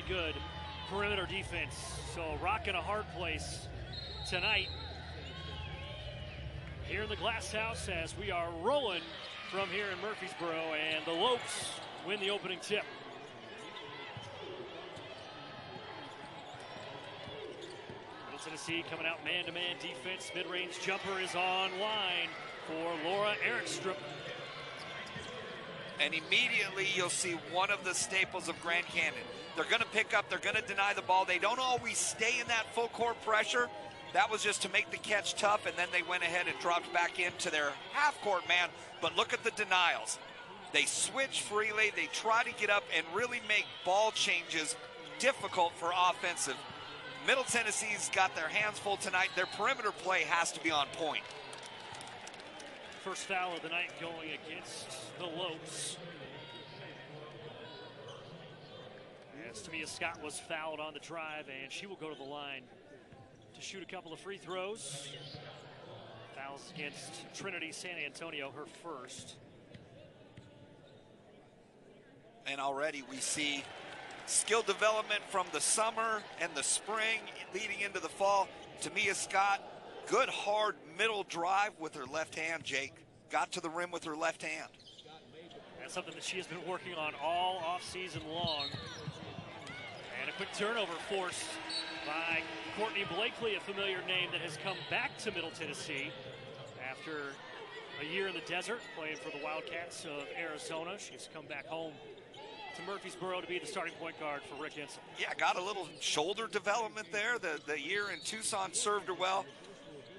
good perimeter defense. So rock in a hard place tonight here in the Glass House as we are rolling from here in Murfreesboro, and the Lopes win the opening tip. Middle Tennessee coming out man-to-man defense. Mid-range jumper is online for Laura Erikstup. And immediately you'll see one of the staples of Grand Canyon. They're going to pick up, they're going to deny the ball. They don't always stay in that full court pressure. That was just to make the catch tough, and then they went ahead and dropped back into their half-court man. But look at the denials. They switch freely, they try to get up and really make ball changes difficult for offensive. Middle Tennessee's got their hands full tonight. Their perimeter play has to be on point. First foul of the night going against the Lopes. As Tamia Scott was fouled on the drive, and she will go to the line to shoot a couple of free throws. Fouls against Trinity San Antonio, her first. And already we see skill development from the summer and the spring leading into the fall. Tamia Scott, good hard middle drive with her left hand, Jake. Got to the rim with her left hand. That's something that she has been working on all offseason long. And a quick turnover forced by Courtney Blakely, a familiar name that has come back to Middle Tennessee after a year in the desert playing for the Wildcats of Arizona. She's come back home to Murfreesboro to be the starting point guard for Rick Insel. Yeah, got a little shoulder development there. The year in Tucson served her well.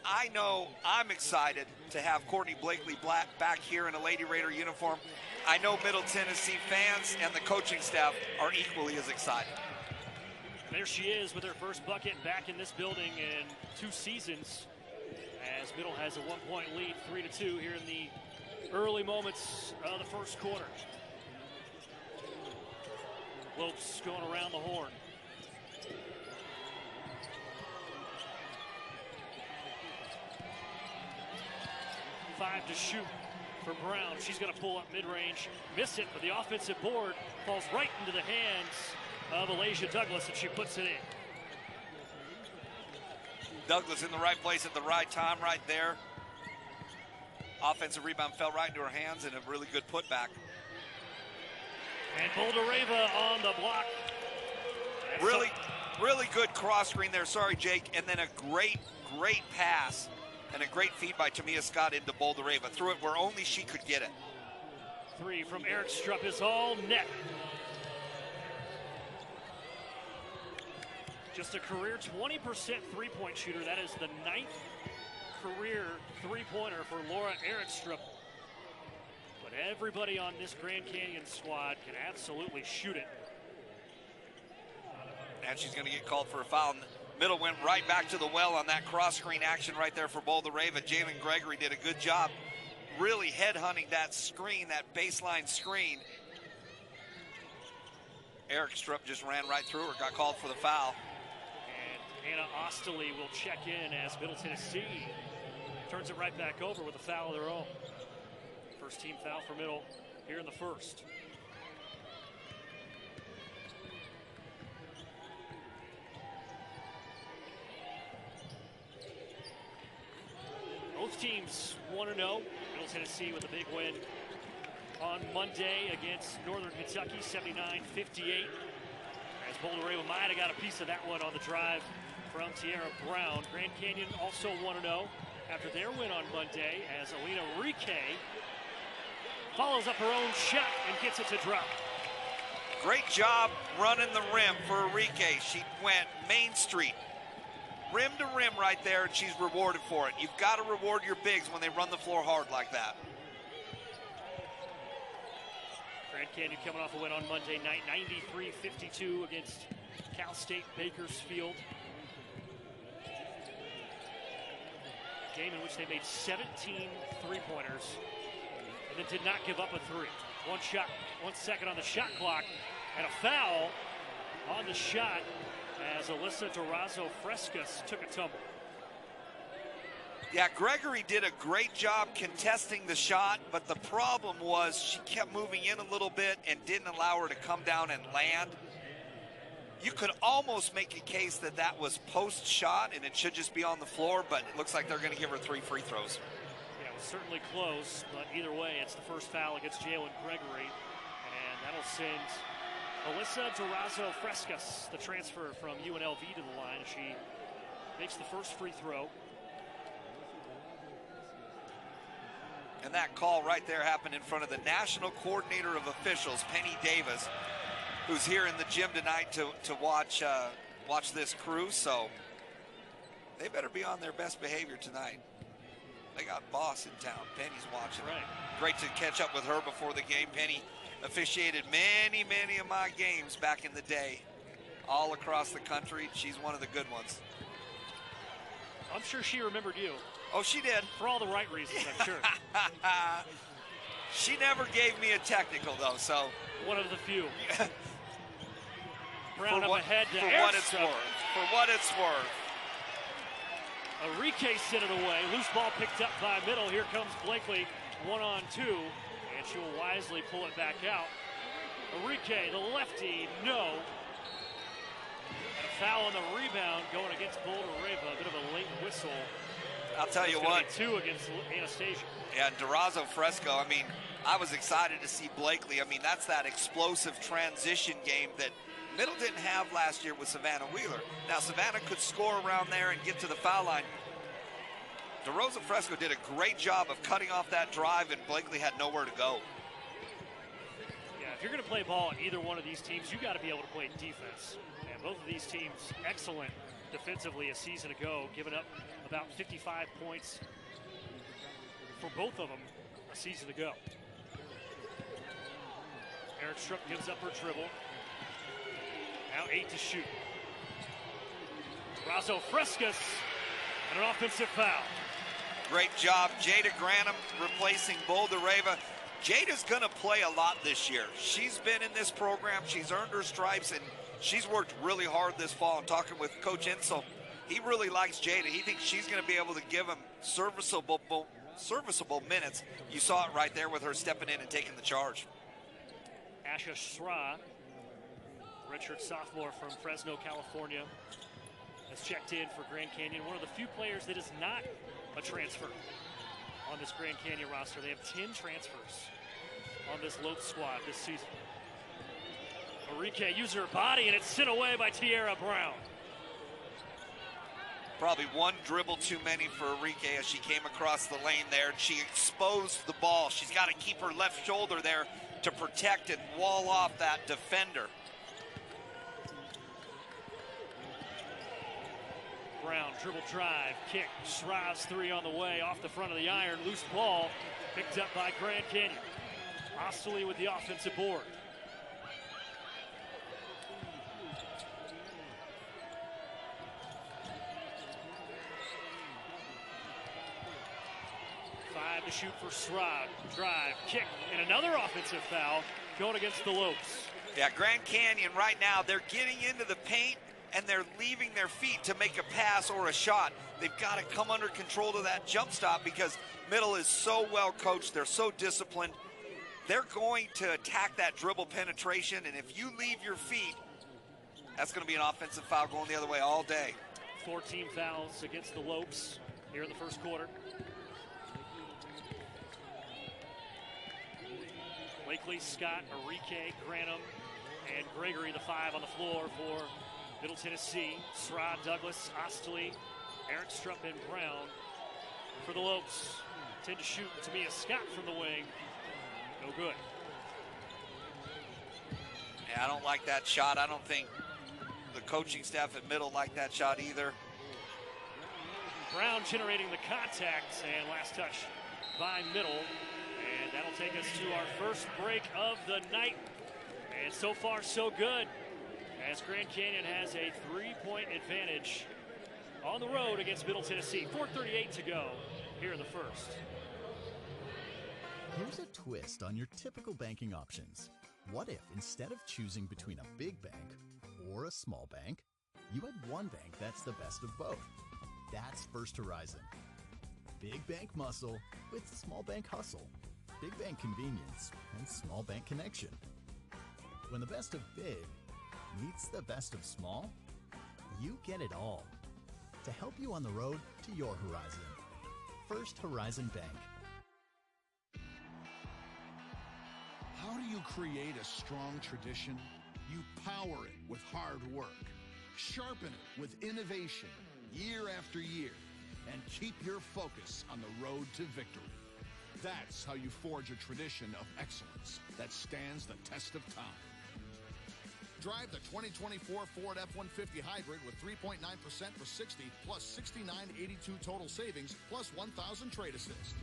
I know I'm excited to have Courtney Blakely back here in a Lady Raider uniform. I know Middle Tennessee fans and the coaching staff are equally as excited. There she is with her first bucket back in this building in 2 seasons, as Middle has a 1-point lead, 3-2 here in the early moments of the first quarter. Lopes going around the horn. Five to shoot for Brown. She's going to pull up mid-range, miss it, but the offensive board falls right into the hands of Alasia Douglas, and she puts it in. Douglas in the right place at the right time right there. Offensive rebound fell right into her hands, and a really good putback. And Boldareva on the block. Really good cross screen there. Sorry, Jake. And then a great pass and a great feed by Tamia Scott into Boldareva. Threw it where only she could get it. 3 from Erikstup is all net. Just a career 20% three-point shooter. That is the 9th career three-pointer for Laura Erikstup. But everybody on this Grand Canyon squad can absolutely shoot it. And she's going to get called for a foul. Middle went right back to the well on that cross-screen action right there for Boldareva. Jalen Gregory did a good job really headhunting that screen, that baseline screen. Erikstup just ran right through her, got called for the foul. And Anna Osterly will check in as Middle Tennessee turns it right back over with a foul of their own. First team foul for Middle here in the first. Both teams 1-0. Middle Tennessee with a big win on Monday against Northern Kentucky, 79-58. As Boldareva might have got a piece of that one on the drive from Tierra Brown. Grand Canyon also 1-0 after their win on Monday, as Alina Rique follows up her own shot and gets it to drop. Great job running the rim for Rique. She went Main Street, rim to rim right there, and she's rewarded for it. You've got to reward your bigs when they run the floor hard like that. Grand Canyon coming off a win on Monday night, 93-52 against Cal State Bakersfield. A game in which they made 17 three-pointers and then did not give up a three. 1 shot, 1 second on the shot clock, and a foul on the shot as Alyssa Durazo Frescas took a tumble. Yeah, Gregory did a great job contesting the shot, but the problem was she kept moving in a little bit and didn't allow her to come down and land. You could almost make a case that that was post-shot and it should just be on the floor, but it looks like they're going to give her 3 free throws. Yeah, it was certainly close, but either way, it's the first foul against Jalen Gregory, and that'll send Alyssa Durazo Frescas, the transfer from UNLV, to the line. She makes the first free throw. And that call right there happened in front of the National Coordinator of Officials, Penny Davis, who's here in the gym tonight to watch this crew. So they better be on their best behavior tonight. They got boss in town. Penny's watching. Right. Great to catch up with her before the game. Penny officiated many, many of my games back in the day, all across the country. She's one of the good ones. I'm sure she remembered you. Oh, she did. For all the right reasons, I'm sure. She never gave me a technical, though, so. One of the few. Brown up ahead to For what it's worth. For what it's worth. Enrique sent it away. Loose ball picked up by Middle. Here comes Blakely, 1-on-2, and she will wisely pull it back out. Enrique, the lefty, no. And a foul on the rebound going against Boulder Reva. A bit of a late whistle. I'll tell you what. 2 against Anastasia. Yeah, Durazo Fresco, I mean, I was excited to see Blakely. I mean, that's that explosive transition game that Middle didn't have last year with Savannah Wheeler. Now, Savannah could score around there and get to the foul line. Durazo Fresco did a great job of cutting off that drive, and Blakely had nowhere to go. Yeah, if you're going to play ball in either one of these teams, you got to be able to play defense. And both of these teams, excellent defensively a season ago, giving up about 55 points for both of them a season ago. Erikstup gives up her dribble. Now 8 to shoot. Durazo Frescas and an offensive foul. Great job, Jada Granum replacing Boulder Reva. Jada's going to play a lot this year. She's been in this program. She's earned her stripes, and she's worked really hard this fall. I'm talking with Coach Insel. He really likes Jada. He thinks she's going to be able to give him serviceable minutes. You saw it right there with her stepping in and taking the charge. Asha Shra, redshirt sophomore from Fresno, California, has checked in for Grand Canyon. One of the few players that is not a transfer on this Grand Canyon roster. They have 10 transfers on this Lopes squad this season. Enrique uses her body, and it's sent away by Tierra Brown. Probably one dribble too many for Enrique as she came across the lane there. She exposed the ball. She's got to keep her left shoulder there to protect and wall off that defender. Brown, dribble drive, kick, Shrives 3 on the way, off the front of the iron, loose ball, picked up by Grand Canyon. Ostoli with the offensive board. To shoot for Srod. Drive, kick, and another offensive foul going against the Lopes. Yeah, Grand Canyon right now, they're getting into the paint and they're leaving their feet to make a pass or a shot. They've got to come under control of that jump stop because Middle is so well coached. They're so disciplined. They're going to attack that dribble penetration, and if you leave your feet, that's going to be an offensive foul going the other way all day. 14 fouls against the Lopes here in the first quarter. Blakely, Scott, Enrique, Granum, and Gregory, the 5 on the floor for Middle Tennessee. Srod, Douglas, Ostoli, Erikstrup, and Brown for the Lopes. 10 to shoot. Tamia Scott from the wing. No good. Yeah, I don't like that shot. I don't think the coaching staff at Middle like that shot either. Brown generating the contact, and last touch by Middle. And that'll take us to our first break of the night. And so far, so good, as Grand Canyon has a 3-point advantage on the road against Middle Tennessee. 4:38 to go here in the first. Here's a twist on your typical banking options. What if instead of choosing between a big bank or a small bank, you had one bank that's the best of both? That's First Horizon. Big bank muscle with small bank hustle. Big bank convenience and small bank connection. When the best of big meets the best of small, you get it all. To help you on the road to your horizon. First Horizon Bank. How do you create a strong tradition? You power it with hard work, sharpen it with innovation year after year, and keep your focus on the road to victory. That's how you forge a tradition of excellence that stands the test of time. Drive the 2024 Ford F-150 Hybrid with 3.9% for 60, plus $69.82 total savings, plus $1,000 trade assist.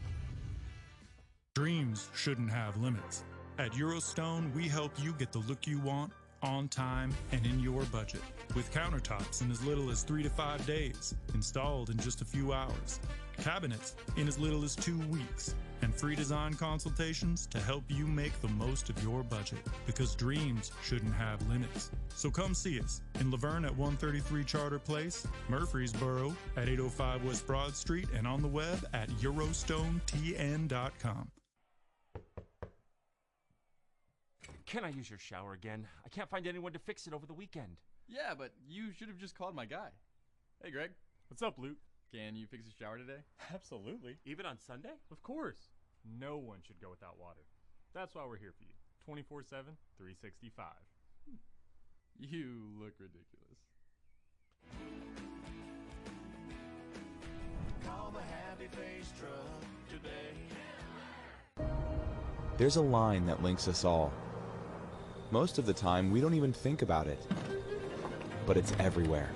Dreams shouldn't have limits. At Eurostone, we help you get the look you want, on time, and in your budget. With countertops in as little as 3 to 5 days, installed in just a few hours. Cabinets in as little as 2 weeks. And free design consultations to help you make the most of your budget. Because dreams shouldn't have limits. So come see us in Laverne at 133 Charter Place, Murfreesboro at 805 West Broad Street, and on the web at eurostonetn.com. Can I use your shower again? I can't find anyone to fix it over the weekend. Yeah, but you should have just called my guy. Hey, Greg. What's up, Luke? Can you fix the shower today? Absolutely. Even on Sunday? Of course. No one should go without water. That's why we're here for you. 24/7, 365. You look ridiculous. Call the Happy Face Truck today. There's a line that links us all. Most of the time, we don't even think about it. But it's everywhere.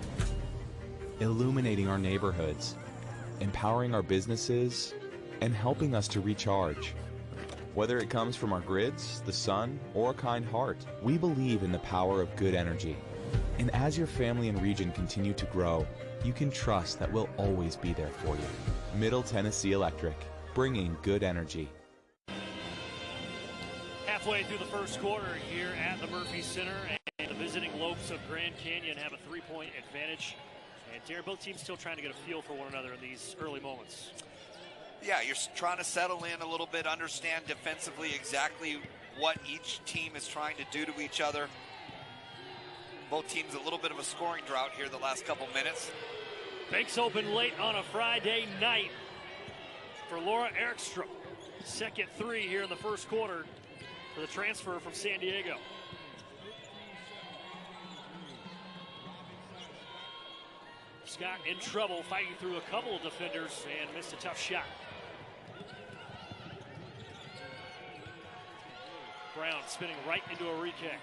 Illuminating our neighborhoods, empowering our businesses, and helping us to recharge. Whether it comes from our grids, the sun, or a kind heart, we believe in the power of good energy. And as your family and region continue to grow, you can trust that we'll always be there for you. Middle Tennessee Electric, bringing good energy. Halfway through the first quarter here at the Murphy Center, and the visiting Lopes of Grand Canyon have a 3-point advantage. And Darren, both teams still trying to get a feel for one another in these early moments. Yeah, you're trying to settle in a little bit, understand defensively exactly what each team is trying to do to each other. Both teams a little bit of a scoring drought here the last couple minutes. Banks open late on a Friday night for Laura Erikstup. Second three here in the first quarter for the transfer from San Diego. Scott in trouble, fighting through a couple of defenders and missed a tough shot. Brown spinning right into a re-kick.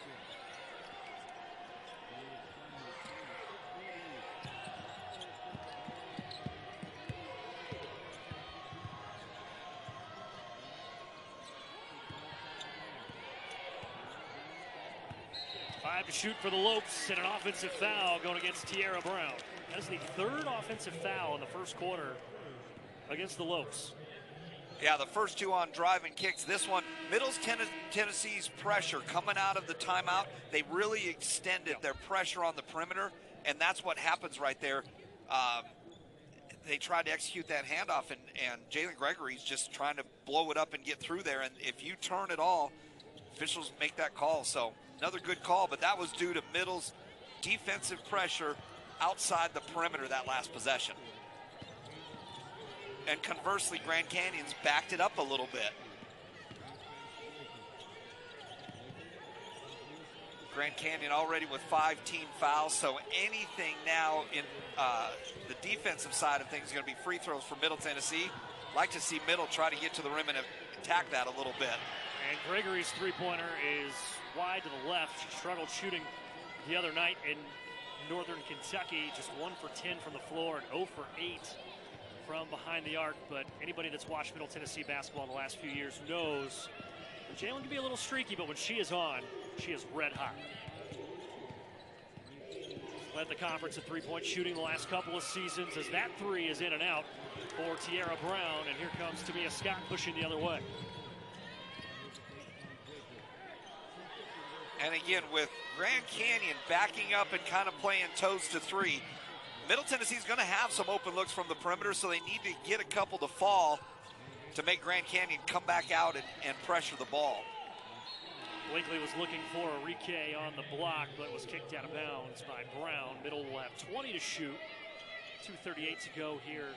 Five to shoot for the Lopes, and an offensive foul going against Tierra Brown. That is the third offensive foul in the first quarter against the Lopes. Yeah, the first two on driving kicks. This one, Tennessee's pressure coming out of the timeout. They really extended their pressure on the perimeter, and that's what happens right there. They tried to execute that handoff, and Jalen Gregory's just trying to blow it up and get through there. And if you turn it all, officials make that call. So another good call, but that was due to Middle's defensive pressure outside the perimeter that last possession. And conversely, Grand Canyon's backed it up a little bit. Grand Canyon already with 5 team fouls, so anything now in the defensive side of things is going to be free throws for Middle Tennessee. Like to see Middle try to get to the rim and attack that a little bit. And Gregory's three-pointer is wide to the left. She struggled shooting the other night in Northern Kentucky, just 1 for 10 from the floor and 0 for 8 from behind the arc. But anybody that's watched Middle Tennessee basketball the last few years knows that Jalen can be a little streaky, but when she is on, she is red hot. Led the conference in three-point shooting the last couple of seasons, as that three is in and out for Tierra Brown, and here comes Tamia Scott pushing the other way. And again, with Grand Canyon backing up and kind of playing toes to three, Middle Tennessee's going to have some open looks from the perimeter, so they need to get a couple to fall to make Grand Canyon come back out and pressure the ball. Blakely was looking for Enrique on the block, but was kicked out of bounds by Brown. Middle will have 20 to shoot. 2:38 to go here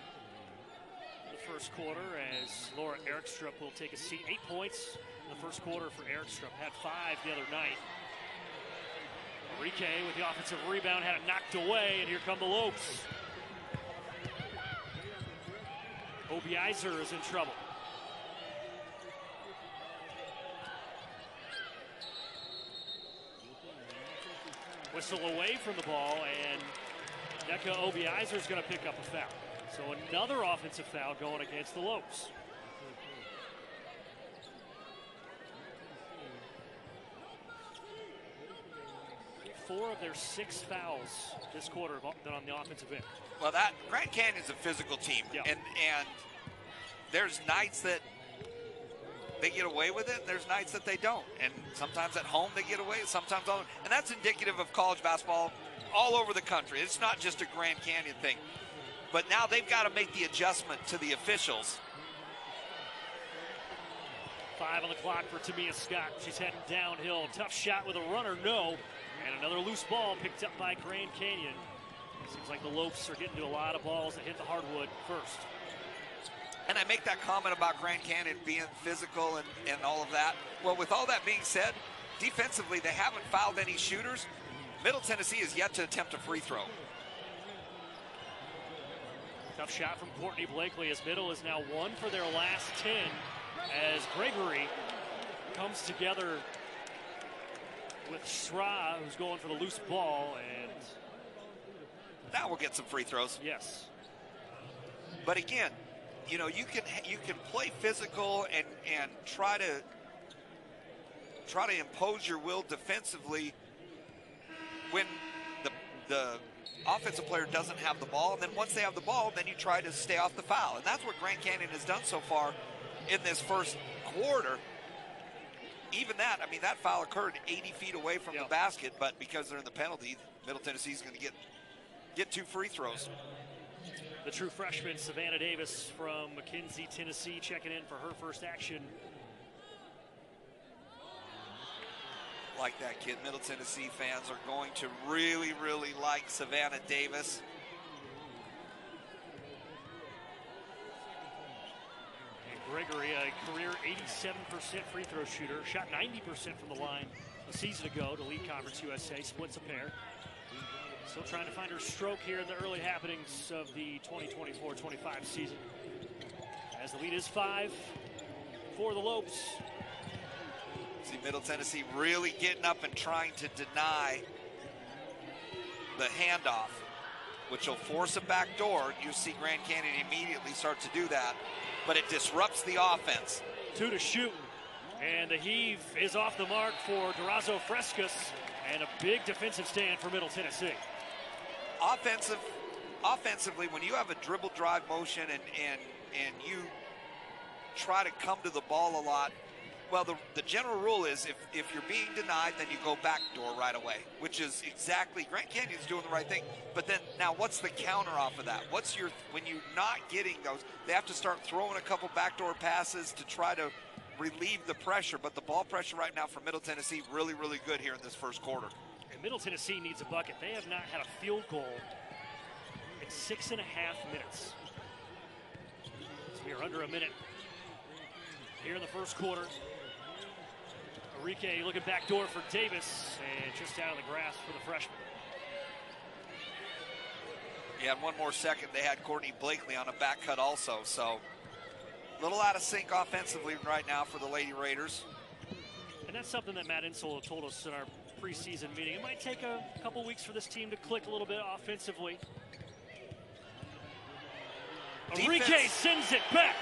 in the first quarter as Laura Erikstup will take a seat. 8 points in the first quarter for Erikstup. Had 5 the other night. Enrique with the offensive rebound, had it knocked away, and here come the Lopes. Obiizer is in trouble. Whistle away from the ball, and Nneka Obiizer is going to pick up a foul. So another offensive foul going against the Lopes. Four of their 6 fouls this quarter have been on the offensive end. Well, that Grand Canyon's a physical team, yeah. and there's nights that they get away with it, and there's nights that they don't. And sometimes at home they get away, sometimes on, and that's indicative of college basketball all over the country. It's not just a Grand Canyon thing. But now they've got to make the adjustment to the officials. 5 on the clock for Tamia Scott. She's heading downhill. Tough shot with a runner, no. And another loose ball picked up by Grand Canyon. Seems like the Lopes are getting to a lot of balls that hit the hardwood first. And I make that comment about Grand Canyon being physical and all of that. Well, with all that being said, defensively, they haven't fouled any shooters. Middle Tennessee is yet to attempt a free throw. Tough shot from Courtney Blakely as Middle is now 1 for their last 10 as Gregory comes together with Sra, who's going for the loose ball, and now we'll get some free throws. Yes. But again, you know, you can play physical and try to impose your will defensively when the offensive player doesn't have the ball, and then once they have the ball, then you try to stay off the foul. And that's what Grand Canyon has done so far in this first quarter. Even that, I mean, that foul occurred 80 feet away from the basket, but because they're in the penalty, Middle Tennessee is going to get 2 free throws. The true freshman, Savannah Davis from McKenzie, Tennessee, checking in for her first action. Like that kid. Middle Tennessee fans are going to really, really like Savannah Davis. And Gregory, a career 87% free throw shooter, shot 90% from the line a season ago to lead Conference USA, splits a pair. Still trying to find her stroke here in the early happenings of the 2024-25 season. As the lead is 5 for the Lopes. See Middle Tennessee really getting up and trying to deny the handoff, which will force a back door. You see Grand Canyon immediately start to do that, but it disrupts the offense. 2 to shoot, and the heave is off the mark for Durazo Frescas, and a big defensive stand for Middle Tennessee. Offensively, when you have a dribble drive motion and you try to come to the ball a lot, well, the general rule is if you're being denied, then you go back door right away, which is exactly, Grand Canyon's doing the right thing. But then now what's the counter off of that? When you're not getting those, they have to start throwing a couple backdoor passes to try to relieve the pressure. But the ball pressure right now for Middle Tennessee really, really good here in this first quarter. And Middle Tennessee needs a bucket. They have not had a field goal in 6.5 minutes. So we are under a minute here in the first quarter. Enrique looking back door for Davis, and just out of the grass for the freshman. Yeah, and one more second, they had Courtney Blakely on a back cut also. So a little out of sync offensively right now for the Lady Raiders. And that's something that Matt Insel told us in our preseason meeting. It might take a couple weeks for this team to click a little bit offensively. Enrique sends it back.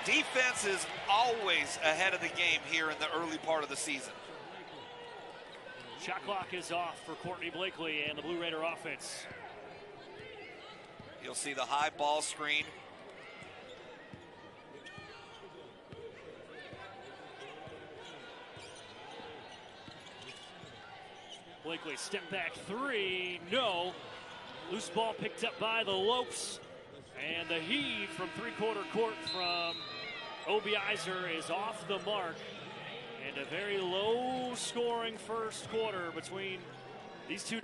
Defense is always ahead of the game here in the early part of the season. Shot clock is off for Courtney Blakely and the Blue Raider offense. You'll see the high ball screen. Blakely step back 3, no. Loose ball picked up by the Lopes. And the heave from three-quarter court from Obiizer is off the mark. And And a very low-scoring first quarter between these two.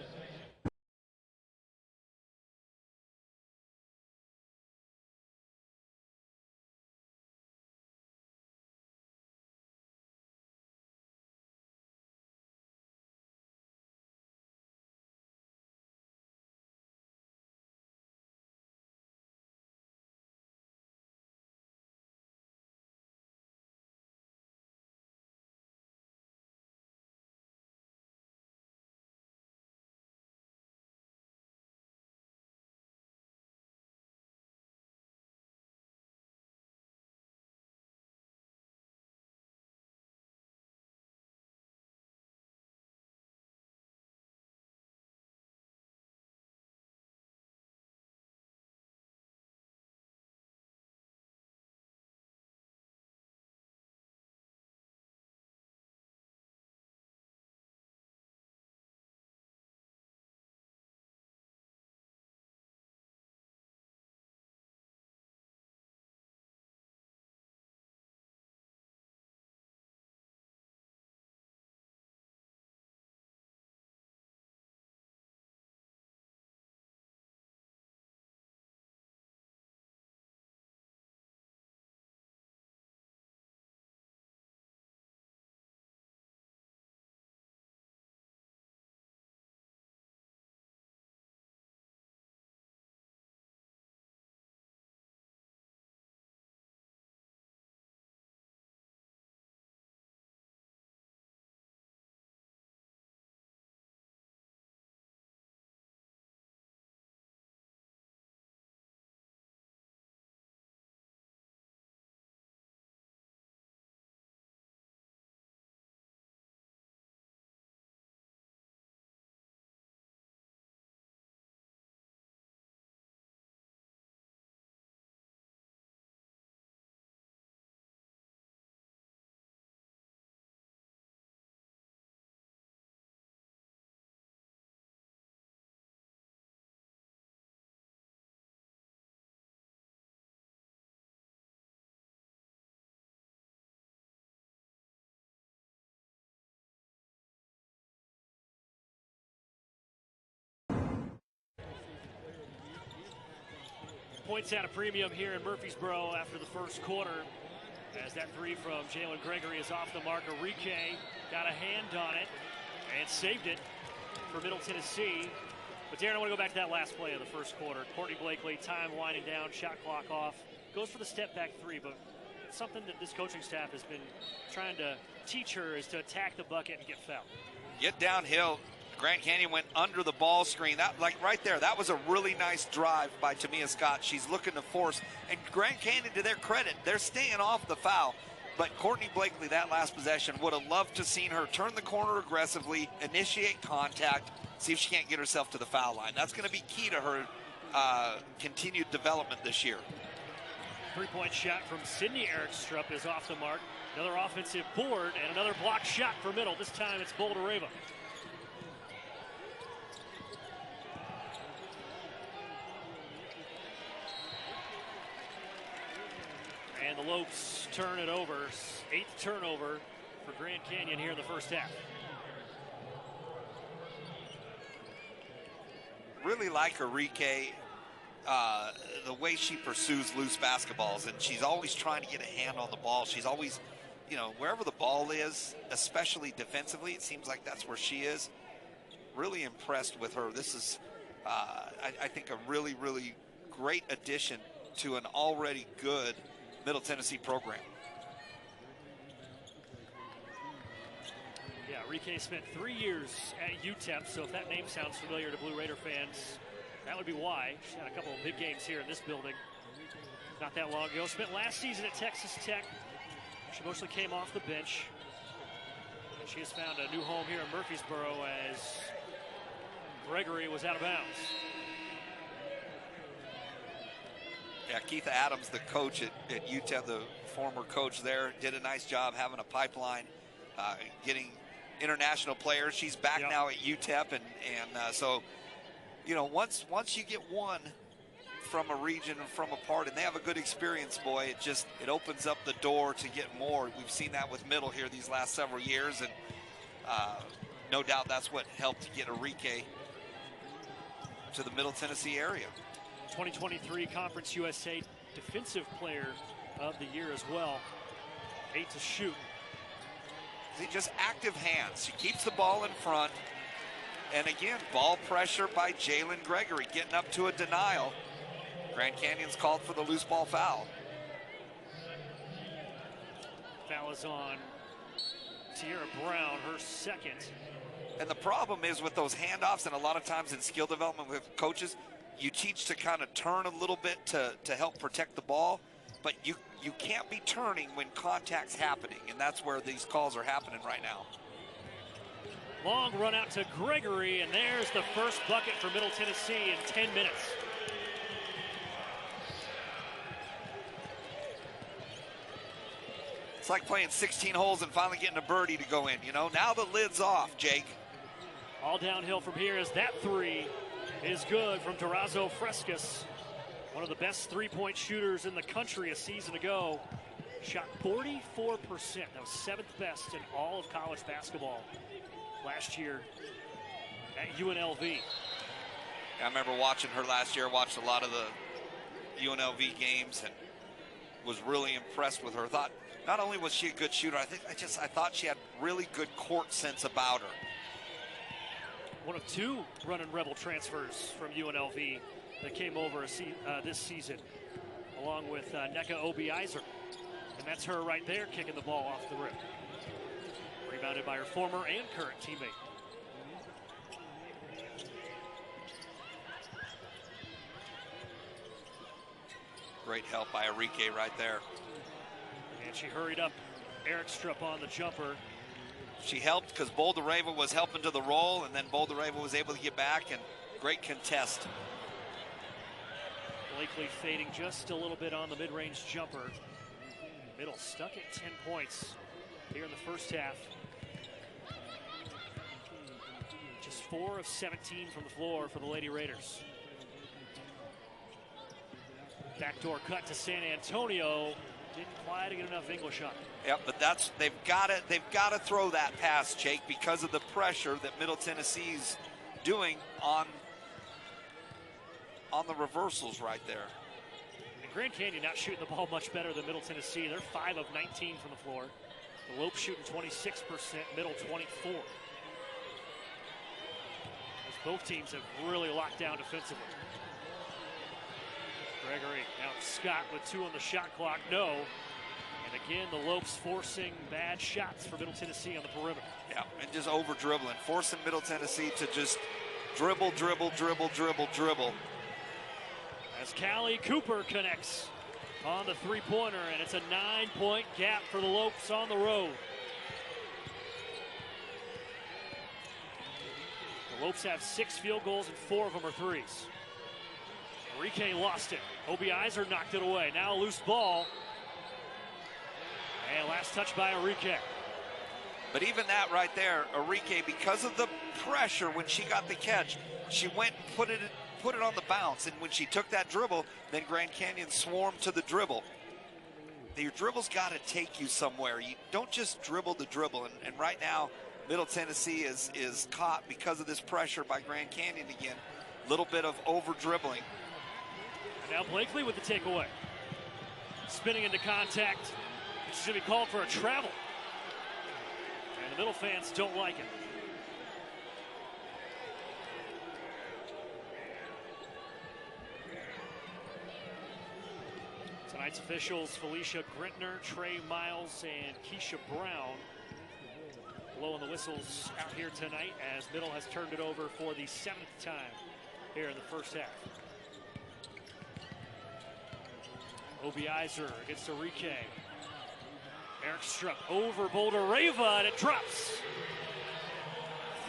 Points at a premium here in Murfreesboro after the first quarter, as that three from Jalen Gregory is off the mark. Enrique got a hand on it and saved it for Middle Tennessee. But Darren, I want to go back to that last play of the first quarter. Courtney Blakely, time winding down, shot clock off, goes for the step back three, but something that this coaching staff has been trying to teach her is to attack the bucket and get fouled. Get downhill. Grand Canyon went under the ball screen. That, like right there, that was a really nice drive by Tamia Scott. She's looking to force. And Grand Canyon, to their credit, they're staying off the foul. But Courtney Blakely, that last possession, would have loved to seen her turn the corner aggressively, initiate contact, see if she can't get herself to the foul line. That's going to be key to her continued development this year. Three-point shot from Sydney Erikstup is off the mark. Another offensive board and another blocked shot for Middle. This time it's Bouldereva. And the Lopes turn it over. 8th turnover for Grand Canyon here in the first half. Really like Enrique, the way she pursues loose basketballs, and she's always trying to get a hand on the ball. She's always, you know, wherever the ball is, especially defensively, it seems like that's where she is. Really impressed with her. This is, I think, a really, really great addition to an already good Middle Tennessee program. Yeah, Enrique spent 3 years at UTEP, so if that name sounds familiar to Blue Raider fans, that would be why. She had a couple of big games here in this building not that long ago. Spent last season at Texas Tech. She mostly came off the bench. And she has found a new home here in Murfreesboro as Gregory was out of bounds. Yeah, Keith Adams, the coach at UTEP, the former coach there, did a nice job having a pipeline, getting international players. She's back now at UTEP, and so, you know, once you get one from a region and from a part, and they have a good experience, boy, it opens up the door to get more. We've seen that with Middle here these last several years, and no doubt that's what helped to get Enrique to the Middle Tennessee area. 2023 Conference USA Defensive Player of the Year as well. 8 to shoot. Just active hands. She keeps the ball in front. And again, ball pressure by Jalen Gregory, getting up to a denial. Grand Canyon's called for the loose ball foul. Foul is on Tierra Brown, her second. And the problem is with those handoffs, and a lot of times in skill development with coaches, you teach to kind of turn a little bit to help protect the ball, but you can't be turning when contact's happening, and that's where these calls are happening right now. Long run out to Gregory, and there's the first bucket for Middle Tennessee in 10 minutes. It's like playing 16 holes and finally getting a birdie to go in, you know? Now the lid's off, Jake. All downhill from here as that three is good from Durazo Frescas. One of the best three-point shooters in the country a season ago. Shot 44%. That was 7th best in all of college basketball last year at UNLV. Yeah, I remember watching her last year. Watched a lot of the UNLV games and was really impressed with her. Thought not only was she a good shooter, I thought she had really good court sense about her. One of 2 running Rebel transfers from UNLV that came over this season, along with Nneka Obiizer. And that's her right there, kicking the ball off the rim. Rebounded by her former and current teammate. Great help by Enrique right there. And she hurried up Erikstup on the jumper. She helped because Boldareva was helping to the roll, and then Boldareva was able to get back, and great contest. Blakely fading just a little bit on the mid-range jumper. Middle stuck at 10 points here in the first half. Just 4 of 17 from the floor for the Lady Raiders. Backdoor cut to San Antonio. Didn't quite get enough English on. Yep, but they've got to throw that pass, Jake, because of the pressure that Middle Tennessee's doing on the reversals right there. And Grand Canyon not shooting the ball much better than Middle Tennessee. They're 5 of 19 from the floor. The Lopes shooting 26%, Middle 24. As both teams have really locked down defensively. Gregory, now Scott with 2 on the shot clock, no. And again, the Lopes forcing bad shots for Middle Tennessee on the perimeter. Yeah, and just over dribbling, forcing Middle Tennessee to just dribble. As Callie Cooper connects on the three-pointer, and it's a 9-point gap for the Lopes on the road. The Lopes have 6 field goals and 4 of them are threes. Enrique lost it. Obiizer knocked it away. Now a loose ball. And last touch by Enrique. But even that right there, Enrique, because of the pressure when she got the catch, she went and put it on the bounce. And when she took that dribble, then Grand Canyon swarmed to the dribble. Your dribble's got to take you somewhere. You don't just dribble the dribble. And right now, Middle Tennessee is caught because of this pressure by Grand Canyon again. A little bit of over dribbling. Now Blakely with the takeaway. Spinning into contact. She's going to be called for a travel. And the Middle fans don't like it. Tonight's officials, Felicia Grintner, Trey Miles, and Keisha Brown blowing the whistles out here tonight as Middle has turned it over for the 7th time here in the first half. Obiizer against Enrique. Erikstup over Boldareva, and it drops.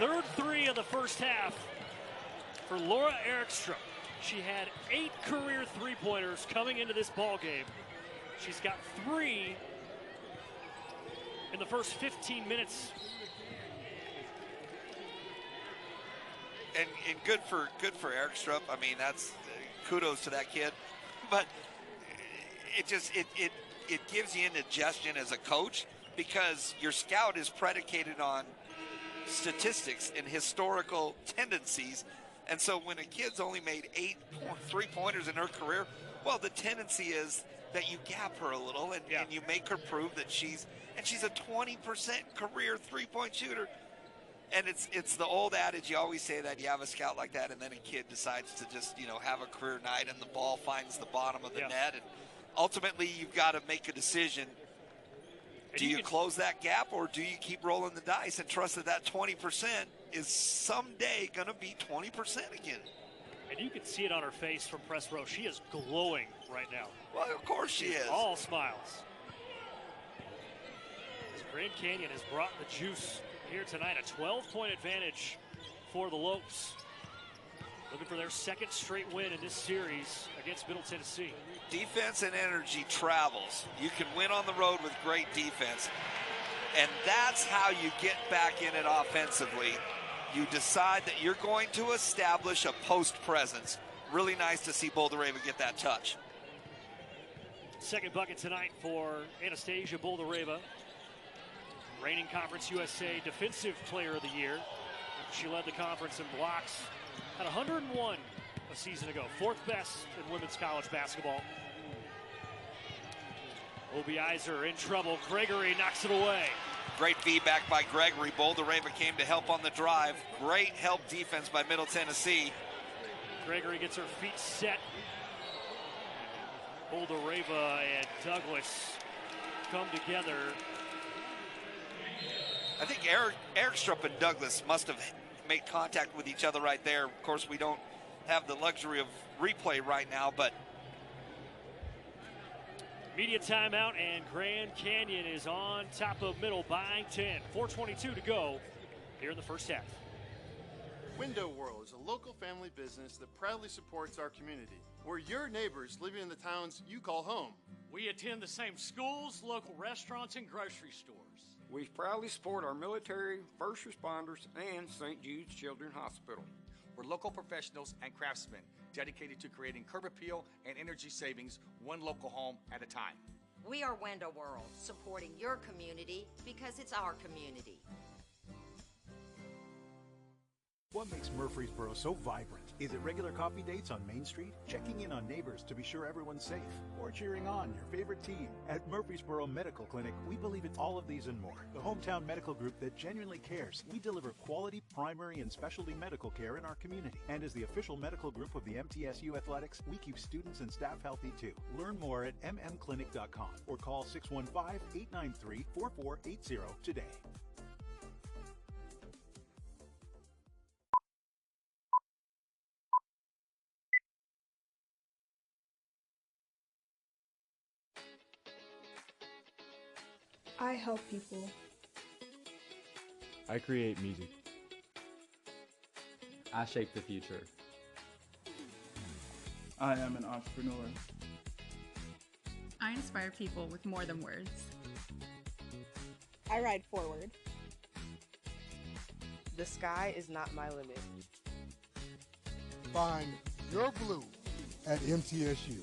3rd 3 of the first half for Laura Erikstup. She had 8 career three-pointers coming into this ball game. She's got 3 in the first 15 minutes. And good for Erikstrup. I mean, that's kudos to that kid. But it gives you indigestion as a coach, because your scout is predicated on statistics and historical tendencies. And so when a kid's only made 8 3-pointers in her career, well, the tendency is that you gap her a little and you make her prove that she's a 20% career 3-point shooter. And it's the old adage, you always say that you have a scout like that, and then a kid decides to just, have a career night and the ball finds the bottom of the net. And ultimately, you've got to make a decision. Do you close that gap, or do you keep rolling the dice and trust that 20% is someday going to be 20% again? And you can see it on her face from press row. She is glowing right now. Well, of course she is. All smiles. Grand Canyon has brought the juice here tonight. A 12-point advantage for the Lopes. Looking for their second straight win in this series against Middle Tennessee. Defense and energy travels. You can win on the road with great defense. And that's how you get back in it offensively. You decide that you're going to establish a post presence. Really nice to see Boldareva get that touch. Second bucket tonight for Anastasia Boldareva. Reigning Conference USA Defensive Player of the Year. She led the conference in blocks at 101 a season ago. Fourth best in women's college basketball. Obiizer in trouble. Gregory knocks it away. Great feedback by Gregory. Boldareva came to help on the drive. Great help defense by Middle Tennessee. Gregory gets her feet set. Boldareva and Douglas come together. I think Erikstup and Douglas must have made contact with each other right there. Of course, we don't have the luxury of replay right now, but media timeout, and Grand Canyon is on top of Middle by 10. 4:22 to go here in the first half. Window World is a local family business that proudly supports our community. We're your neighbors living in the towns you call home. We attend the same schools, local restaurants, and grocery stores. We proudly support our military, first responders, and St. Jude's Children's Hospital. We're local professionals and craftsmen dedicated to creating curb appeal and energy savings, one local home at a time. We are Window World, supporting your community because it's our community. What makes Murfreesboro so vibrant? Is it regular coffee dates on Main Street? Checking in on neighbors to be sure everyone's safe? Or cheering on your favorite team? At Murfreesboro Medical Clinic, we believe in all of these and more. The hometown medical group that genuinely cares. We deliver quality primary and specialty medical care in our community. And as the official medical group of the MTSU Athletics, we keep students and staff healthy too. Learn more at mmclinic.com or call 615-893-4480 today. I help people. I create music. I shape the future. I am an entrepreneur. I inspire people with more than words. I ride forward. The sky is not my limit. Find your blue at MTSU.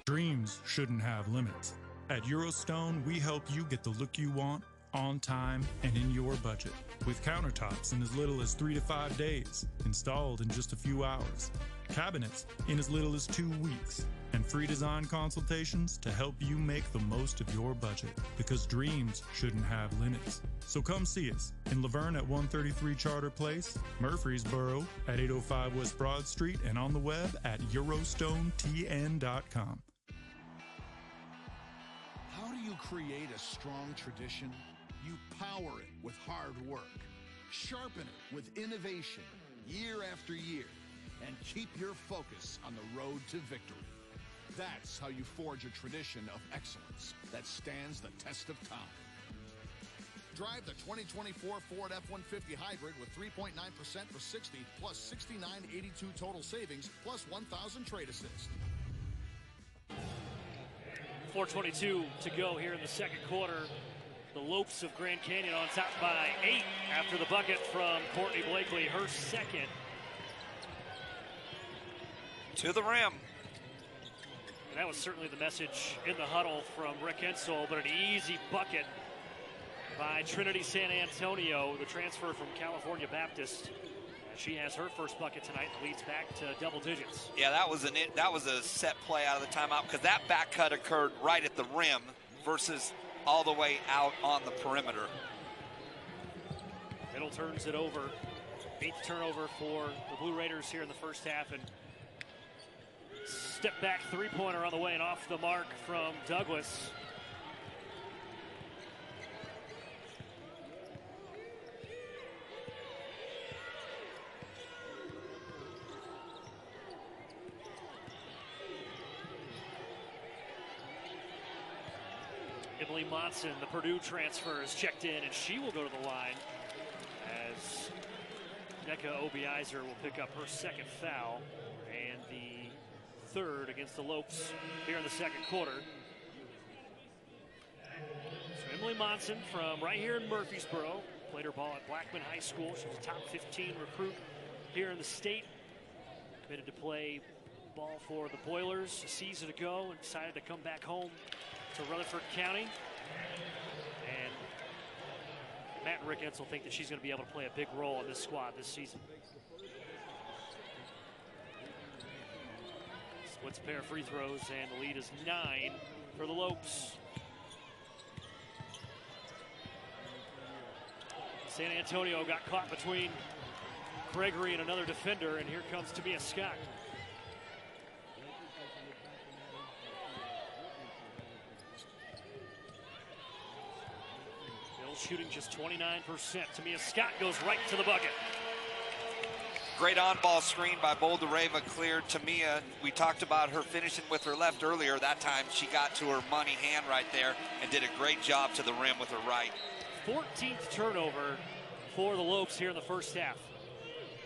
Dreams shouldn't have limits. At Eurostone, we help you get the look you want, on time, and in your budget. With countertops in as little as 3 to 5 days, installed in just a few hours. Cabinets in as little as 2 weeks. And free design consultations to help you make the most of your budget. Because dreams shouldn't have limits. So come see us in Laverne at 133 Charter Place, Murfreesboro at 805 West Broad Street, and on the web at eurostonetn.com. How do you create a strong tradition? You power it with hard work, sharpen it with innovation year after year, and keep your focus on the road to victory. That's how you forge a tradition of excellence that stands the test of time. Drive the 2024 Ford F-150 Hybrid with 3.9% for $60, plus $69.82 total savings, plus $1,000 trade assist. 4:22 to go here in the second quarter. The Lopes of Grand Canyon on top by 8 after the bucket from Courtney Blakely, her second. To the rim. And that was certainly the message in the huddle from Rick Hensel, but an easy bucket by Trinity San Antonio, the transfer from California Baptist. She has her first bucket tonight and leads back to double digits. Yeah, that was a set play out of the timeout because that back cut occurred right at the rim versus all the way out on the perimeter. Middle turns it over. 8th turnover for the Blue Raiders here in the first half. And step back three-pointer on the way and off the mark from Douglas. Emily Monson, the Purdue transfer, is checked in, and she will go to the line as Nneka Obiizer will pick up her second foul and the third against the Lopes here in the second quarter. So Emily Monson from right here in Murfreesboro, played her ball at Blackman High School. She was a top 15 recruit here in the state. Committed to play ball for the Boilers a season ago and decided to come back home to Rutherford County. And Matt and Rick Hensel think that she's going to be able to play a big role in this squad this season. Splits a pair of free throws, and the lead is 9 for the Lopes. San Antonio got caught between Gregory and another defender, and here comes Tamia Scott. Shooting just 29%. Tamia Scott goes right to the bucket. Great on-ball screen by Boldareva, cleared Tamia. We talked about her finishing with her left earlier. That time she got to her money hand right there and did a great job to the rim with her right. 14th turnover for the Lopes here in the first half.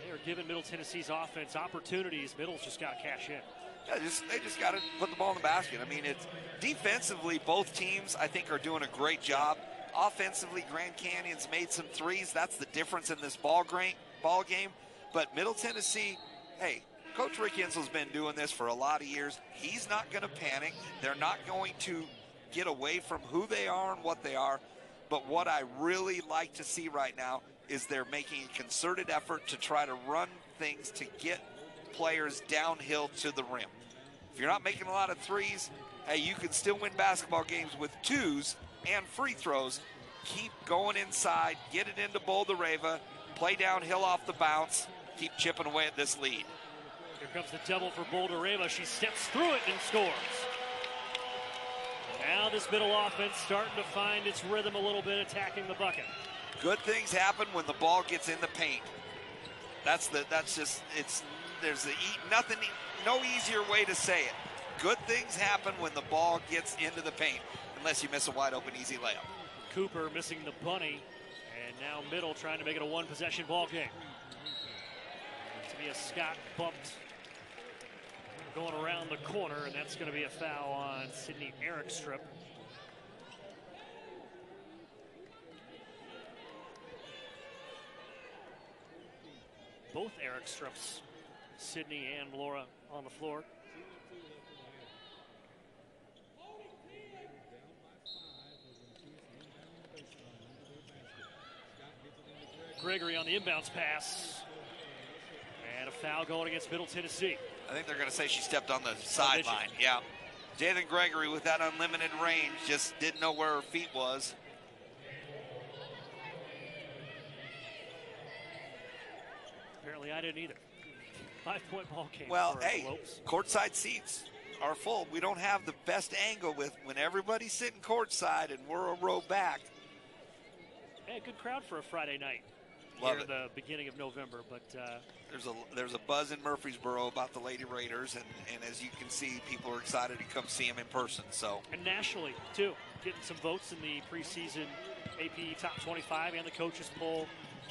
They are giving Middle Tennessee's offense opportunities. Middle's just got to cash in. Yeah, they just got to put the ball in the basket. I mean, it's defensively, both teams, I think, are doing a great job. Offensively, Grand Canyon's made some threes. That's the difference in this ball game. But Middle Tennessee, hey, Coach Rick Hensel's been doing this for a lot of years. He's not going to panic. They're not going to get away from who they are and what they are. But what I really like to see right now is they're making a concerted effort to try to run things to get players downhill to the rim. If you're not making a lot of threes, hey, you can still win basketball games with twos and free throws. Keep going inside, get it into Boldareva, play downhill off the bounce, keep chipping away at this lead. Here comes the double for Boldareva. She steps through it and scores. Now this middle offense starting to find its rhythm a little bit, attacking the bucket. Good things happen when the ball gets in the paint. No easier way to say it. Good things happen when the ball gets into the paint, unless you miss a wide open easy layup. Cooper missing the bunny, and now Middle trying to make it a one-possession ball game. Tamia Scott bumped going around the corner, and that's going to be a foul on Sydney Erikstup. Both Erikstrups, Sydney and Laura, on the floor. Gregory on the inbounds pass. And a foul going against Middle Tennessee. I think they're going to say she stepped on the sideline. Yeah. Jalen Gregory with that unlimited range just didn't know where her feet was. Apparently I didn't either. 5-point ball game. Well, for hey, Lopes. Courtside seats are full. We don't have the best angle with when everybody's sitting courtside and we're a row back. Yeah, good crowd for a Friday night. Love here it. The beginning of November, but there's a buzz in Murfreesboro about the Lady Raiders, and as you can see, people are excited to come see them in person. So and nationally too, getting some votes in the preseason AP Top 25 and the coaches poll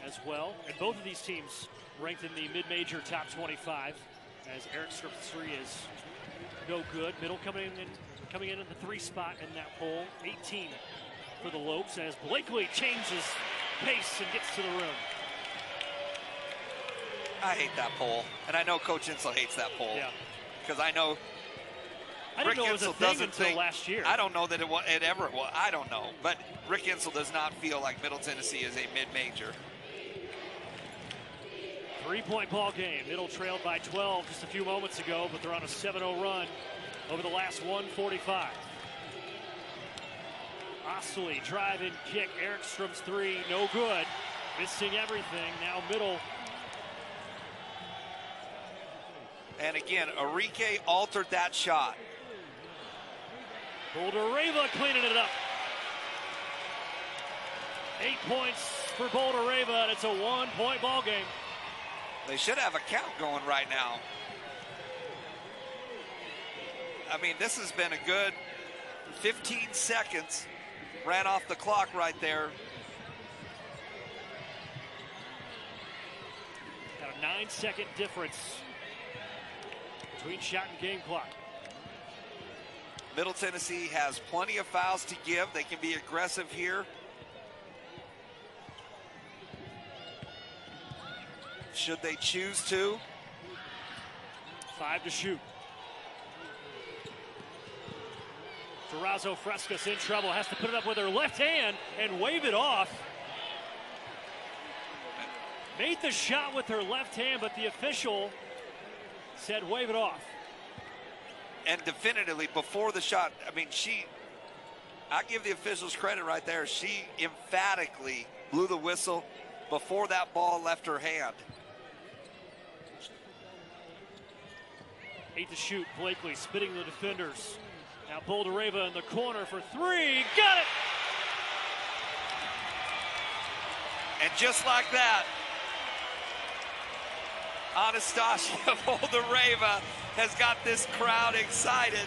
as well. And both of these teams ranked in the mid-major Top 25, as Erikstrup's three is no good. Middle coming in at the 3 spot in that poll. 18 for the Lopes as Blakely changes pace and gets to the rim. I hate that poll, and I know Coach Insel hates that poll. Yeah. because I know I Rick didn't know it was a Insel thing doesn't until think, last year. I don't know that it ever was. I don't know. But Rick Insel does not feel like Middle Tennessee is a mid-major. 3-point ball game. Middle trailed by 12 just a few moments ago, but they're on a 7-0 run over the last 145. Ostley drive and kick. Erikstrup's three, no good. Missing everything. Now Middle. And again, Enrique altered that shot. Boulder Rava cleaning it up. 8 points for Boulder Rava, and it's a 1-point ball game. They should have a count going right now. I mean, this has been a good 15 seconds. Ran off the clock right there. Got a 9-second difference between shot and game clock. Middle Tennessee has plenty of fouls to give. They can be aggressive here. Should they choose to. 5 to shoot. Durazo Frescas in trouble. Has to put it up with her left hand and wave it off. Made the shot with her left hand, but the official said wave it off. And definitively before the shot, I mean, I give the officials credit right there. She emphatically blew the whistle before that ball left her hand. 8 to shoot. Blakely spitting the defenders. Now Boulder Rava in the corner for three. Got it! And just like that, Anastasia Boulder Rava has got this crowd excited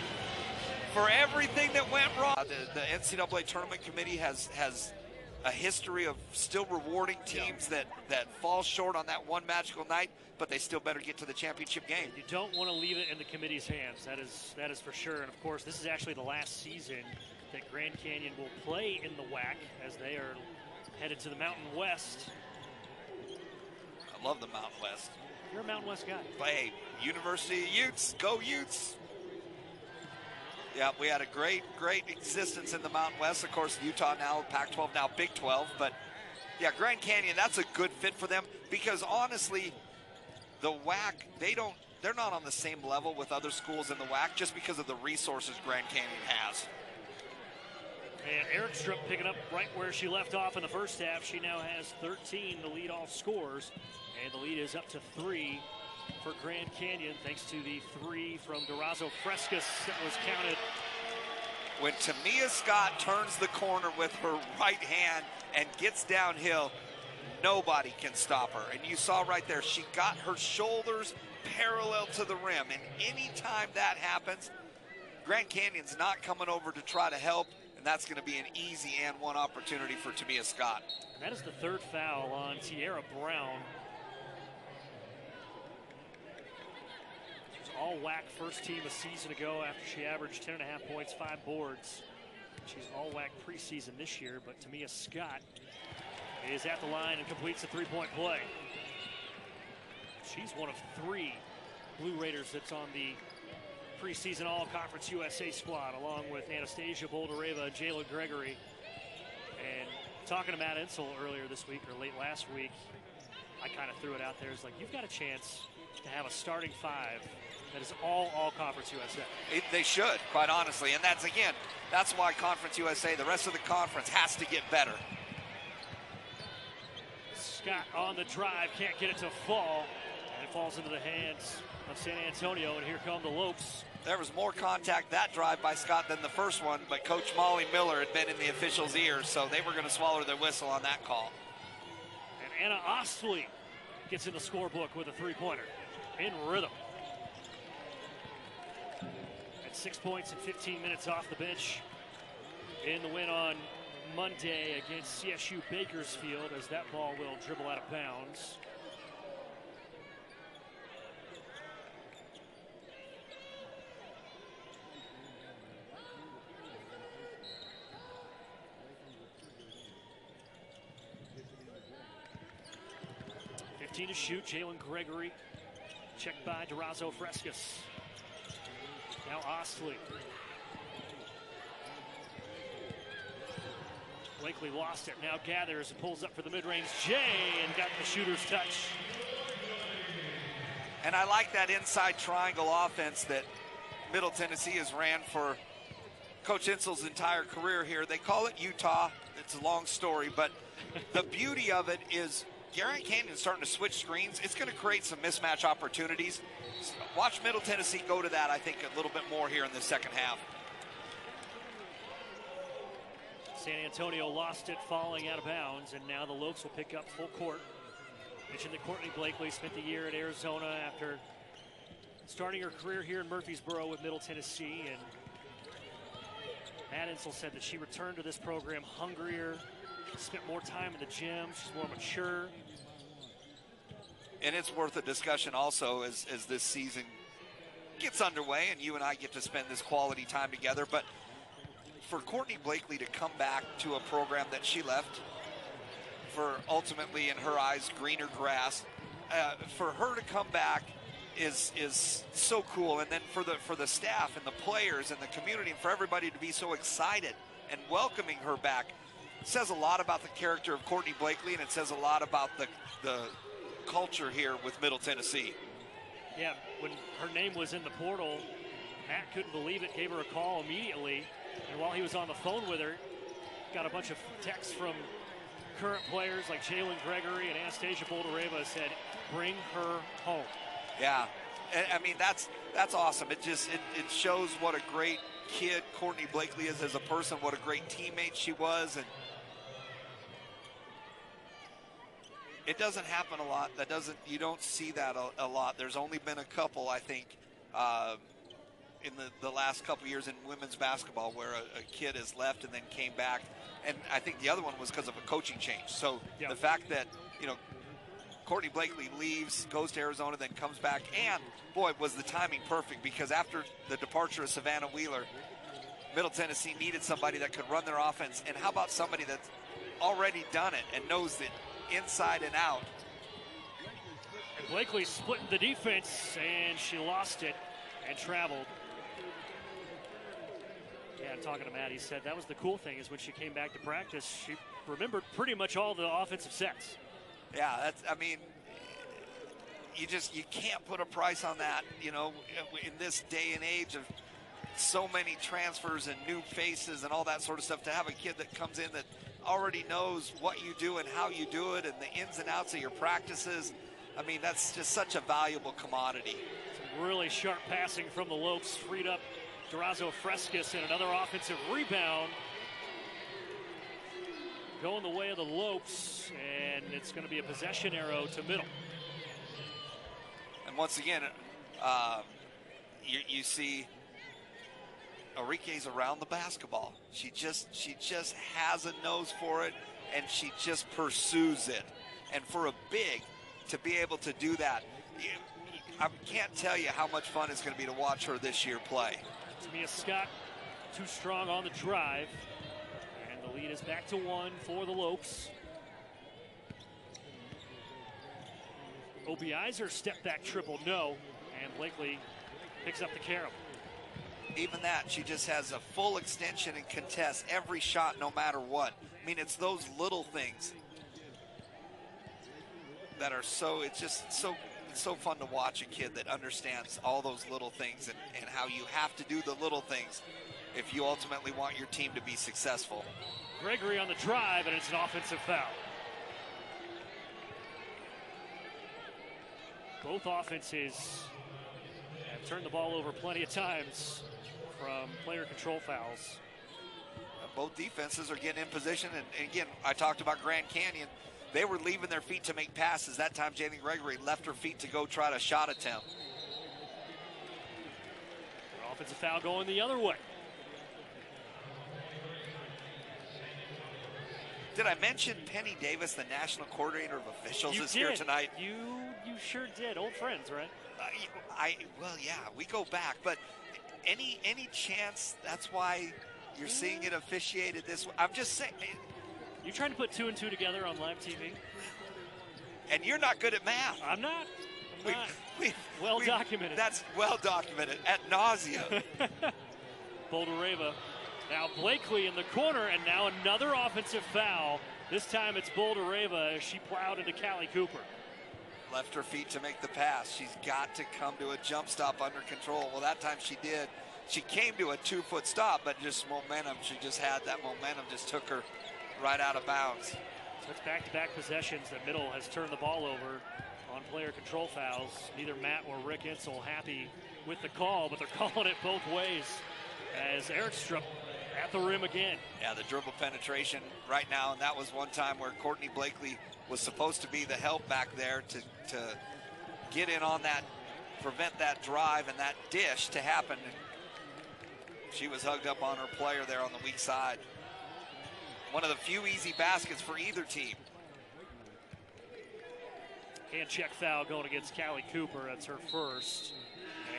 for everything that went wrong. The NCAA tournament committee has a history of still rewarding teams that fall short on that one magical night, but they still better get to the championship game. You don't want to leave it in the committee's hands. That is for sure. And of course, this is actually the last season that Grand Canyon will play in the WAC as they are headed to the Mountain West. I love the Mountain West. You're a Mountain West guy. But hey, University of Utes, go Utes. Yeah, we had a great existence in the Mountain West. Of course, Utah now, Pac-12 now, Big 12. But yeah, Grand Canyon, that's a good fit for them because honestly, the WAC, they're not on the same level with other schools in the WAC just because of the resources Grand Canyon has. And Erikstup picking up right where she left off in the first half. She now has 13 to lead off scores, and the lead is up to 3 for Grand Canyon, thanks to the 3 from Durazo Frescas that was counted. When Tamia Scott turns the corner with her right hand and gets downhill, nobody can stop her. And you saw right there, she got her shoulders parallel to the rim. And anytime that happens, Grand Canyon's not coming over to try to help, and that's going to be an easy and one opportunity for Tamia Scott. And that is the 3rd foul on Tierra Brown. All WAC first team a season ago after she averaged 10.5 points, 5 boards. She's all WAC preseason this year, but Tamia Scott is at the line and completes a 3-point play. She's one of 3 Blue Raiders that's on the preseason All-Conference USA squad, along with Anastasia Boldareva and Jayla Gregory. And talking to Matt Insel earlier this week, or late last week, I kind of threw it out there. It's like, you've got a chance to have a starting 5 that is all Conference USA. They should, quite honestly. And that's why Conference USA, the rest of the conference, has to get better. Scott on the drive, can't get it to fall. And it falls into the hands of San Antonio, and here come the Lopes. There was more contact that drive by Scott than the first one, but Coach Molly Miller had been in the officials' ears, so they were going to swallow their whistle on that call. And Anna Ostley gets in the scorebook with a 3-pointer in rhythm. At 6 points and 15 minutes off the bench in the win on Monday against CSU Bakersfield, as that ball will dribble out of bounds. To shoot, Jalen Gregory checked by Durazo Frescas. Now Ostley. Blakely lost it. Now gathers and pulls up for the mid-range J and got the shooter's touch. And I like that inside triangle offense that Middle Tennessee has ran for Coach Insel's entire career here. They call it Utah. It's a long story, but the beauty of it is Grand Canyon's starting to switch screens. It's going to create some mismatch opportunities. Watch Middle Tennessee go to that, I think, a little bit more here in the second half. San Antonio lost it falling out of bounds, and now the Lopes will pick up full court. Mentioned that Courtney Blakely spent the year at Arizona after starting her career here in Murfreesboro with Middle Tennessee, and Matt Insel said that she returned to this program hungrier, spent more time in the gym, she's more mature. And it's worth a discussion also as this season gets underway and you and I get to spend this quality time together. But for Courtney Blakely to come back to a program that she left for ultimately, in her eyes, greener grass, for her to come back is so cool. And then for the staff and the players and the community and for everybody to be so excited and welcoming her back says a lot about the character of Courtney Blakely, and it says a lot about the culture here with Middle Tennessee. Yeah, when her name was in the portal, Matt couldn't believe it, gave her a call immediately, and while he was on the phone with her, got a bunch of texts from current players like Jalen Gregory and Anastasia Boldareva said, bring her home. Yeah, I mean, that's awesome. It shows what a great kid Courtney Blakely is as a person, what a great teammate she was, and it doesn't happen a lot. You don't see that a lot. There's only been a couple, I think, in the last couple years in women's basketball where a kid has left and then came back. And I think the other one was because of a coaching change. So the fact that, Courtney Blakely leaves, goes to Arizona, then comes back, and boy, was the timing perfect, because after the departure of Savannah Wheeler, Middle Tennessee needed somebody that could run their offense. And how about somebody that's already done it and knows it inside and out? And Blakely splitting the defense, and she lost it and traveled. Yeah, talking to Matt, he said that was the cool thing, is when she came back to practice, she remembered pretty much all the offensive sets. Yeah, you can't put a price on that, in this day and age of so many transfers and new faces and all that sort of stuff. To have a kid that comes in that already knows what you do and how you do it and the ins and outs of your practices, I mean, that's just such a valuable commodity. Some really sharp passing from the Lopes, freed up Durazo Frescas, and another offensive rebound going the way of the Lopes, and it's going to be a possession arrow to Middle. And once again, you see Enrique's around the basketball. She just has a nose for it, and she just pursues it. And for a big to be able to do that, I can't tell you how much fun it's going to be to watch her this year play. Tamia Scott, too strong on the drive. And the lead is back to 1 for the Lopes. Obiizer step back triple, no. And Blakely picks up the carom. Even that, she just has a full extension and contests every shot no matter what. I mean, it's those little things that are it's so fun to watch a kid that understands all those little things and how you have to do the little things if you ultimately want your team to be successful. Gregory on the drive, and it's an offensive foul. Both offenses have turned the ball over plenty of times from player control fouls. Both defenses are getting in position, and again, I talked about Grand Canyon. They were leaving their feet to make passes. That time, Jalen Gregory left her feet to go try to shot attempt. An offensive foul going the other way. Did I mention Penny Davis, the national coordinator of officials, is here tonight? You sure did. Old friends, right? Well, yeah, we go back. But any chance that's why you're seeing it officiated this way? I'm just saying. You trying to put 2 and 2 together on live TV? And you're not good at math. I'm not. Well documented. That's well documented at nausea. Bouldereva. Now Blakely in the corner, and now another offensive foul. This time it's Bouldereva as she plowed into Callie Cooper. Left her feet to make the pass. She's got to come to a jump stop under control. Well, that time she did. She came to a 2-foot stop, but just momentum. She just had that momentum, just took her right out of bounds. So it's back-to-back possessions. The middle has turned the ball over on player control fouls. Neither Matt or Rick Insel happy with the call, but they're calling it both ways as Erikstup at the rim again. Yeah, the dribble penetration right now, and that was one time where Courtney Blakely was supposed to be the help back there to get in on that, prevent that drive and that dish to happen. And she was hugged up on her player there on the weak side. One of the few easy baskets for either team. Hand check foul going against Callie Cooper. That's her first.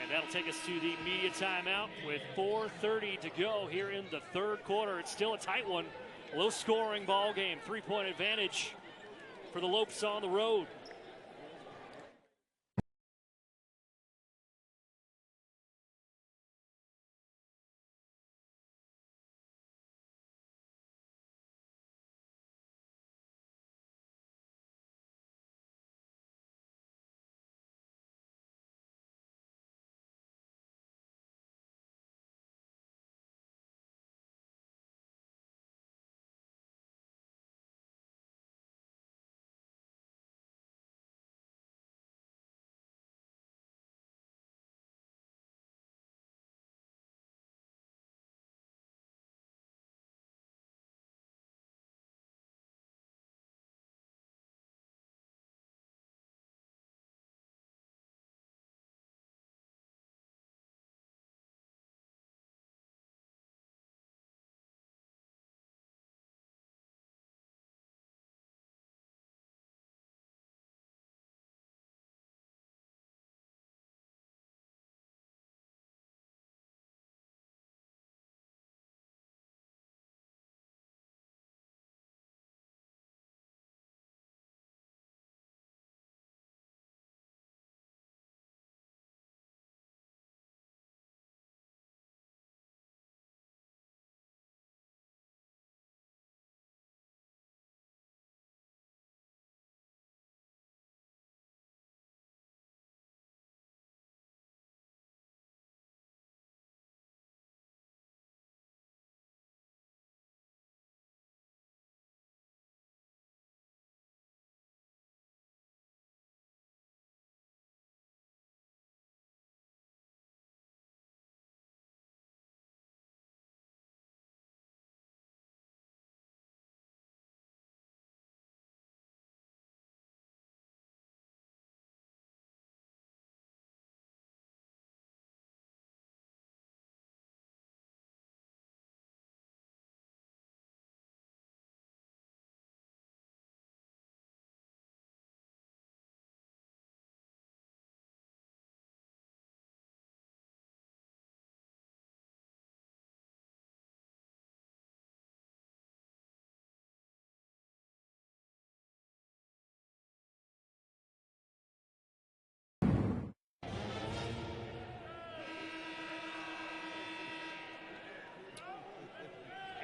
And that'll take us to the media timeout with 4:30 to go here in the third quarter. It's still a tight one. Low scoring ball game. 3-point advantage for the Lopes on the road.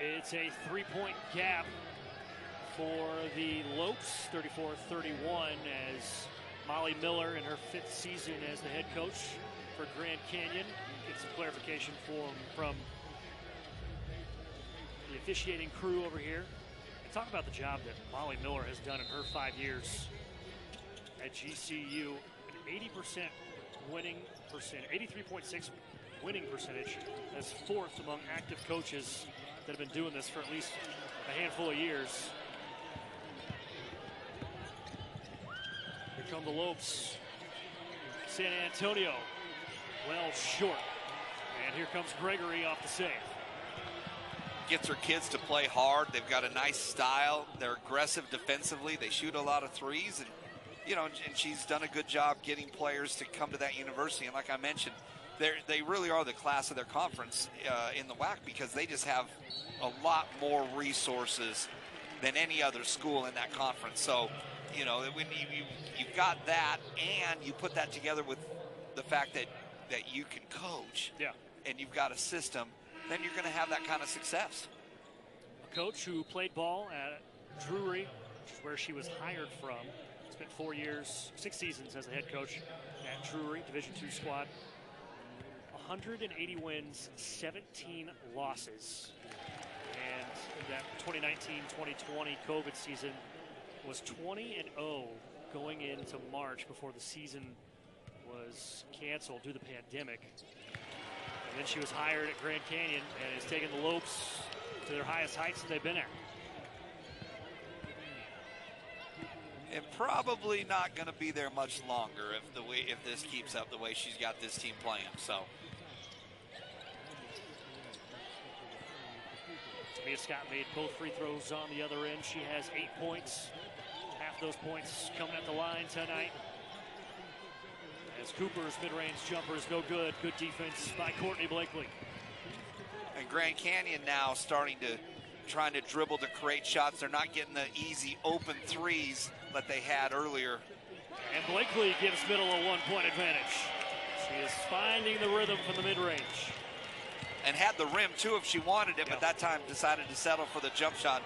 It's a 3-point gap for the Lopes, 34-31, as Molly Miller in her 5th season as the head coach for Grand Canyon. Get some clarification from the officiating crew over here. And talk about the job that Molly Miller has done in her 5 years at GCU. An 80% winning percent, 83.6 winning percentage. That's 4th among active coaches that have been doing this for at least a handful of years. Here come the Lopes. San Antonio, well short. And here comes Gregory off the save. Gets her kids to play hard. They've got a nice style. They're aggressive defensively. They shoot a lot of threes. And, you know, and she's done a good job getting players to come to that university. And like I mentioned, they really are the class of their conference in the WAC because they just have a lot more resources than any other school in that conference. So, you know, when you've got that and you put that together with the fact that you can coach and you've got a system, then you're going to have that kind of success. A coach who played ball at Drury, which is where she was hired from. Spent 4 years, 6 seasons as a head coach at Drury, Division II squad. 180 wins, 17 losses. And in that 2019-2020 COVID season was 20-0 going into March before the season was canceled due to the pandemic. And then she was hired at Grand Canyon and has taken the Lopes to their highest heights that they've been at. And probably not going to be there much longer if this keeps up the way she's got this team playing. So Tamia Scott made both free throws on the other end. She has 8 points. Half those points coming at the line tonight. As Cooper's mid-range jumper is no good. Good defense by Courtney Blakely. And Grand Canyon now trying to dribble to create shots. They're not getting the easy open threes that they had earlier. And Blakely gives Middle a 1-point advantage. She is finding the rhythm from the mid-range. And had the rim too if she wanted it, but that time decided to settle for the jump shot.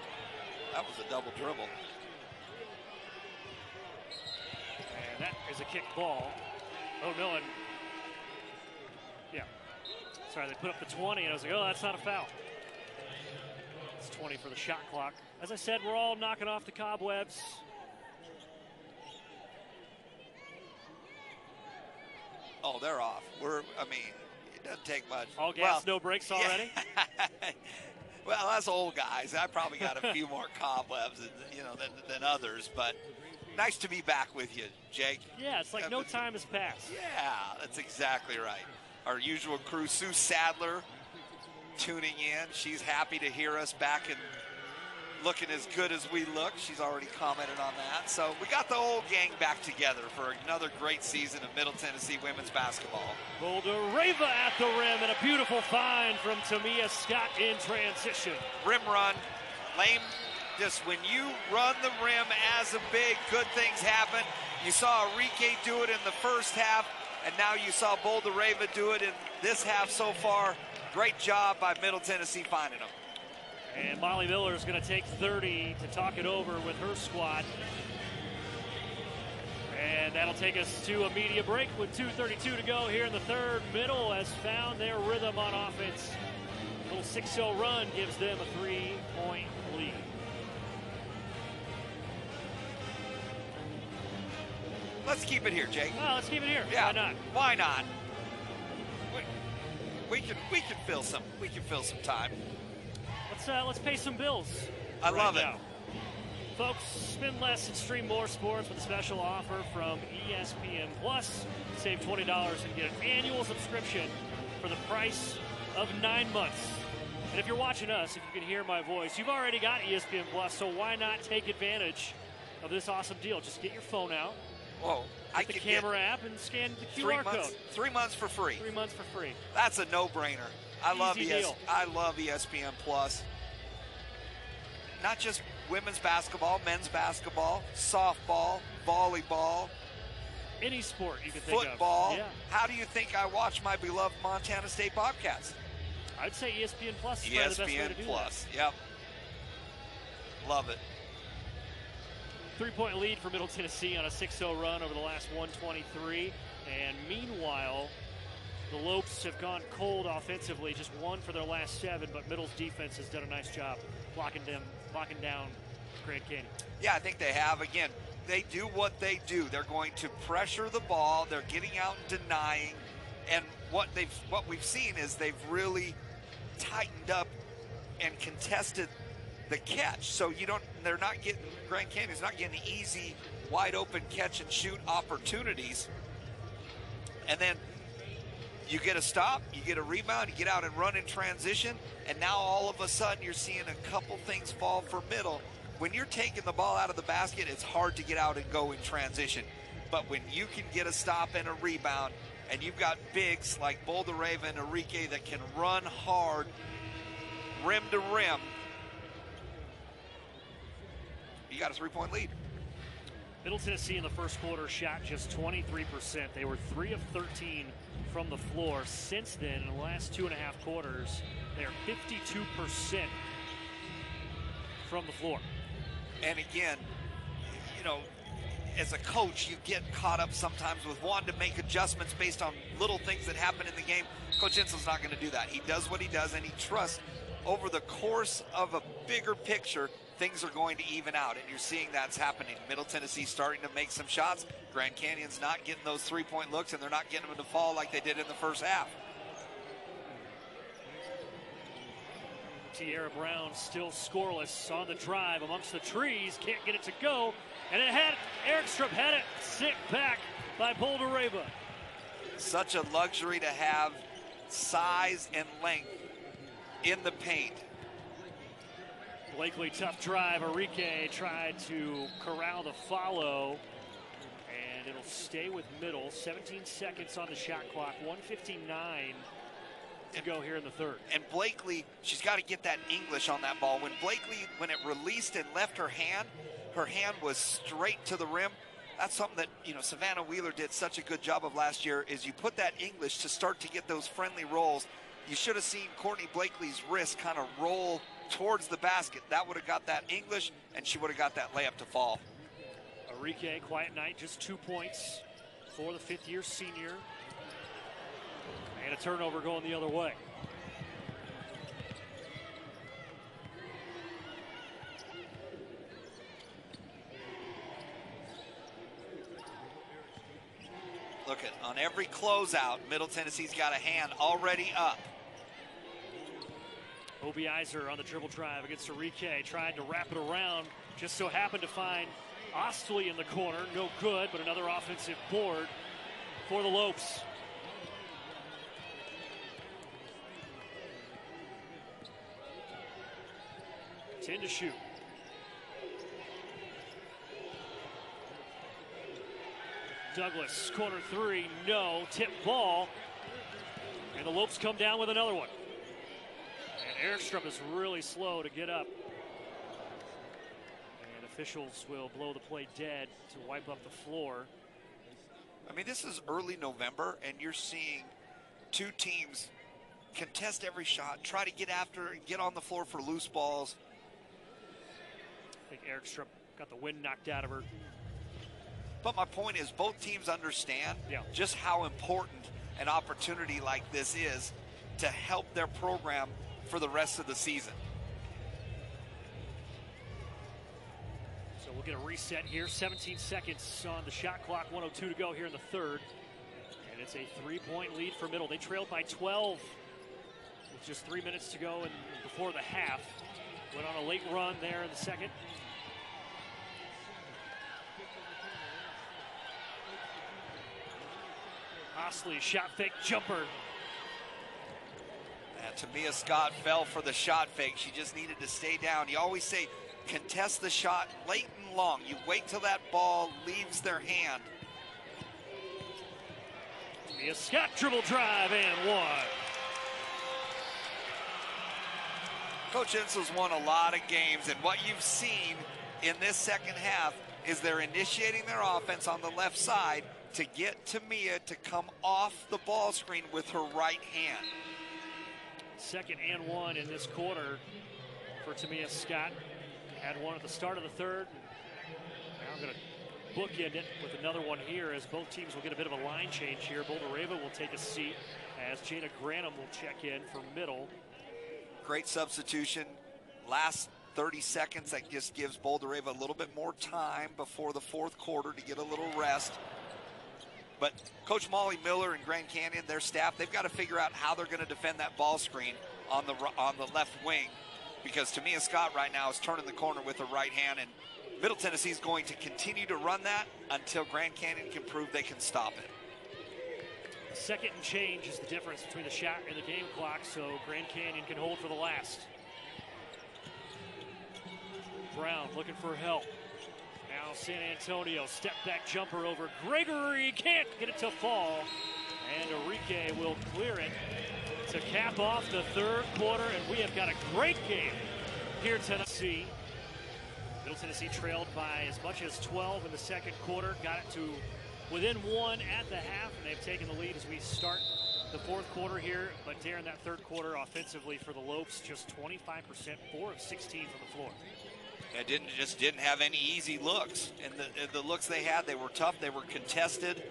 That was a double dribble. And that is a kicked ball. Oh, no, and sorry, they put up the 20, and I was like, oh, that's not a foul. It's 20 for the shot clock. As I said, we're all knocking off the cobwebs. Oh, they're off. It doesn't take much. All gas, no brakes already? Yeah. Well, us old guys, I probably got a few more cobwebs than others, but nice to be back with you, Jake. Yeah, it's like no time has passed. Yeah, that's exactly right. Our usual crew, Sue Sadler, tuning in. She's happy to hear us back and looking as good as we look. She's already commented on that. So we got the old gang back together for another great season of Middle Tennessee women's basketball. Boulder-Reva at the rim, and a beautiful find from Tamia Scott in transition. Rim run. Lame. Just when you run the rim as a big, good things happen. You saw Enrique do it in the first half, and now you saw Boulder-Reva do it in this half so far. Great job by Middle Tennessee finding them. And Molly Miller is going to take 30 to talk it over with her squad. And that'll take us to a media break with 2:32 to go here in the third. Middle has found their rhythm on offense. A little 6-0 run gives them a 3-point lead. Let's keep it here, Jake. Oh, let's keep it here. Yeah. Why not? Why not? We can fill some time. Let's pay some bills. I love it. Now. Folks, spend less and stream more sports with a special offer from ESPN Plus. Save $20 and get an annual subscription for the price of 9 months. And if you're watching us, if you can hear my voice, you've already got ESPN Plus, so why not take advantage of this awesome deal? Just get your phone out. Whoa. Get the camera app and scan the QR code. 3 months for free. 3 months for free. That's a no-brainer. I love ESPN Plus. Not just women's basketball, men's basketball, softball, volleyball, any sport you can think of. Football. Yeah. How do you think I watch my beloved Montana State Bobcats? I'd say ESPN Plus is probably the best way to do Plus. that. Yep. Love it. 3-point lead for Middle Tennessee on a 6-0 run over the last 123. And meanwhile, the Lopes have gone cold offensively, just 1 for their last 7, but Middle's defense has done a nice job locking down Grand Canyon. Yeah, I think they have. Again, they do what they do. They're going to pressure the ball. They're getting out and denying. And what we've seen is they've really tightened up and contested the catch. So they're not getting, Grand Canyon's not getting easy, wide open catch and shoot opportunities. And then you get a stop, you get a rebound, you get out and run in transition, and now all of a sudden you're seeing a couple things fall for Middle. When you're taking the ball out of the basket, it's hard to get out and go in transition. But when you can get a stop and a rebound, and you've got bigs like Boulder-Reva and Enrique that can run hard, rim to rim, you got a 3-point lead. Middle Tennessee in the first quarter shot just 23%. They were 3 of 13 from the floor. Since then, in the last 2.5 quarters, they're 52% from the floor. And again, you know, as a coach, you get caught up sometimes with wanting to make adjustments based on little things that happen in the game. Coach Insel's not going to do that. He does what he does, and he trusts over the course of a bigger picture, things are going to even out, and you're seeing that's happening. Middle Tennessee starting to make some shots. Grand Canyon's not getting those three-point looks, and they're not getting them to fall like they did in the first half. Tierra Brown still scoreless on the drive amongst the trees. Can't get it to go. And Erikstup had it sent back by Bouldereva. Such a luxury to have size and length in the paint. Blakely, tough drive. Enrique tried to corral the follow. And it'll stay with Middle. 17 seconds on the shot clock. 1:59 to go here in the third. And Blakely, she's got to get that English on that ball. When it released and left her hand was straight to the rim. That's something that, you know, Savannah Wheeler did such a good job of last year, is you put that English to start to get those friendly rolls. You should have seen Courtney Blakely's wrist kind of roll towards the basket. That would have got that English, and she would have got that layup to fall. Enrique, quiet night, just 2 points for the fifth-year senior. And a turnover going the other way. Look at, on every closeout, Middle Tennessee's got a hand already up. Obiizer on the dribble drive against Enrique, trying to wrap it around. Just so happened to find Ostley in the corner. No good, but another offensive board for the Lopes. Ten to shoot. Douglas, corner three, no. Tip ball. And the Lopes come down with another one. And Erikstup is really slow to get up. And officials will blow the play dead to wipe up the floor. I mean, this is early November, and you're seeing two teams contest every shot, try to get after and get on the floor for loose balls. I think Erikstup got the wind knocked out of her. But my point is, both teams understand just how important an opportunity like this is to help their program for the rest of the season. So we'll get a reset here. 17 seconds on the shot clock. 1:02 to go here in the third. And it's a 3-point lead for Middle. They trailed by 12 with just 3 minutes to go and before the half. Went on a late run there in the second. Ostley, shot fake jumper. And Tamia Scott fell for the shot fake. She just needed to stay down. You always say contest the shot late and long. You wait till that ball leaves their hand. Tamia Scott dribble drive and one. Coach Insel's won a lot of games, and what you've seen in this second half is they're initiating their offense on the left side to get Tamia to come off the ball screen with her right hand. Second and one in this quarter for Tamia Scott. Had one at the start of the third. Now I'm going to bookend it with another one here as both teams will get a bit of a line change here. Bouldereva will take a seat as Jada Granum will check in for Middle. Great substitution. Last 30 seconds, that just gives Bouldereva a little bit more time before the fourth quarter to get a little rest. But Coach Molly Miller and Grand Canyon, their staff, they've got to figure out how they're going to defend that ball screen on the left wing, because Tamia Scott right now is turning the corner with her right hand, and Middle Tennessee is going to continue to run that until Grand Canyon can prove they can stop it. Second and change is the difference between the shot and the game clock, so Grand Canyon can hold for the last. Brown looking for help. Now San Antonio, step back jumper over Gregory, can't get it to fall. And Enrique will clear it to cap off the third quarter, and we have got a great game here tonight. Middle Tennessee trailed by as much as 12 in the second quarter, got it to within 1 at the half, and they've taken the lead as we start the fourth quarter here. But Darren, that third quarter offensively for the Lopes, just 25%, 4 of 16 from the floor. It didn't have any easy looks, and the looks they had, they were tough, they were contested,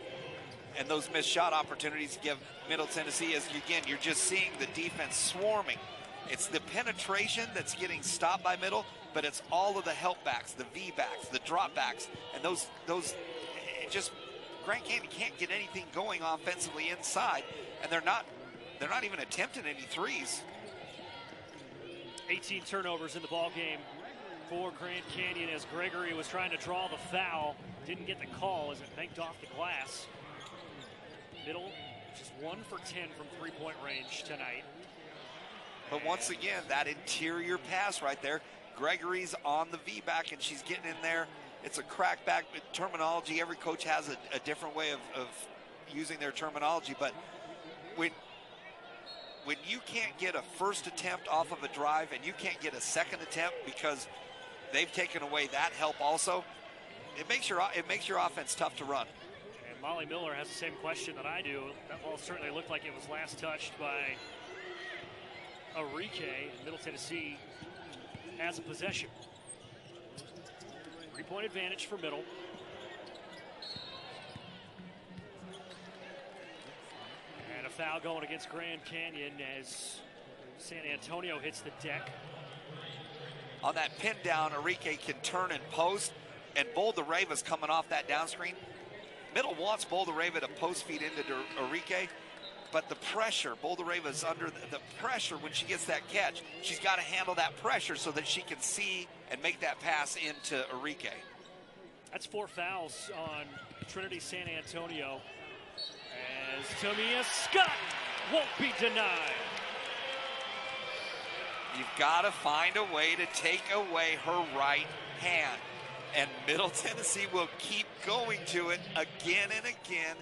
and those missed shot opportunities give Middle Tennessee, as again, you're just seeing the defense swarming. It's the penetration that's getting stopped by Middle, but it's all of the help backs, the V backs, the drop backs, and those just Grand Canyon can't get anything going offensively inside, and they're not even attempting any threes. 18 turnovers in the ball game for Grand Canyon as Gregory was trying to draw the foul, didn't get the call as it banked off the glass. Middle just 1 for 10 from three-point range tonight. But once again, that interior pass right there, Gregory's on the V-back and she's getting in there. It's a crackback terminology. Every coach has a different way of using their terminology. But when you can't get a first attempt off of a drive and you can't get a second attempt because they've taken away that help also, it makes your offense tough to run. And Molly Miller has the same question that I do. That ball certainly looked like it was last touched by Enrique. Middle Tennessee has a possession. 3-point advantage for Middle. And a foul going against Grand Canyon as San Antonio hits the deck. On that pin down, Enrique can turn and post, and Boldareva's coming off that down screen. Middle wants Boldareva to post feed into Enrique, but the pressure, Boldareva's under the pressure when she gets that catch. She's got to handle that pressure so that she can see and make that pass into Enrique. That's 4 fouls on Trinity San Antonio as Tamia Scott won't be denied. You've got to find a way to take away her right hand. And Middle Tennessee will keep going to it again and again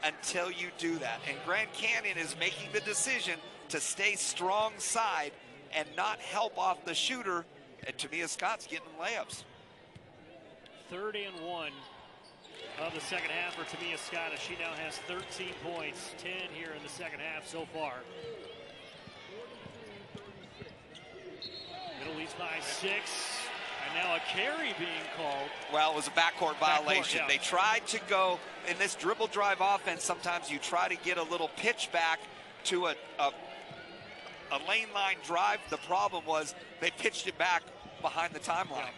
until you do that. And Grand Canyon is making the decision to stay strong side and not help off the shooter. And Tamia Scott's getting layups. 3rd and 1 of the second half for Tamia Scott as she now has 13 points, 10 here in the second half so far. Middle leads by 6, and now a carry being called. Well, it was a backcourt violation. Yeah. They tried to go, in this dribble drive offense, sometimes you try to get a little pitch back to a lane line drive. The problem was they pitched it back behind the timeline. Yeah.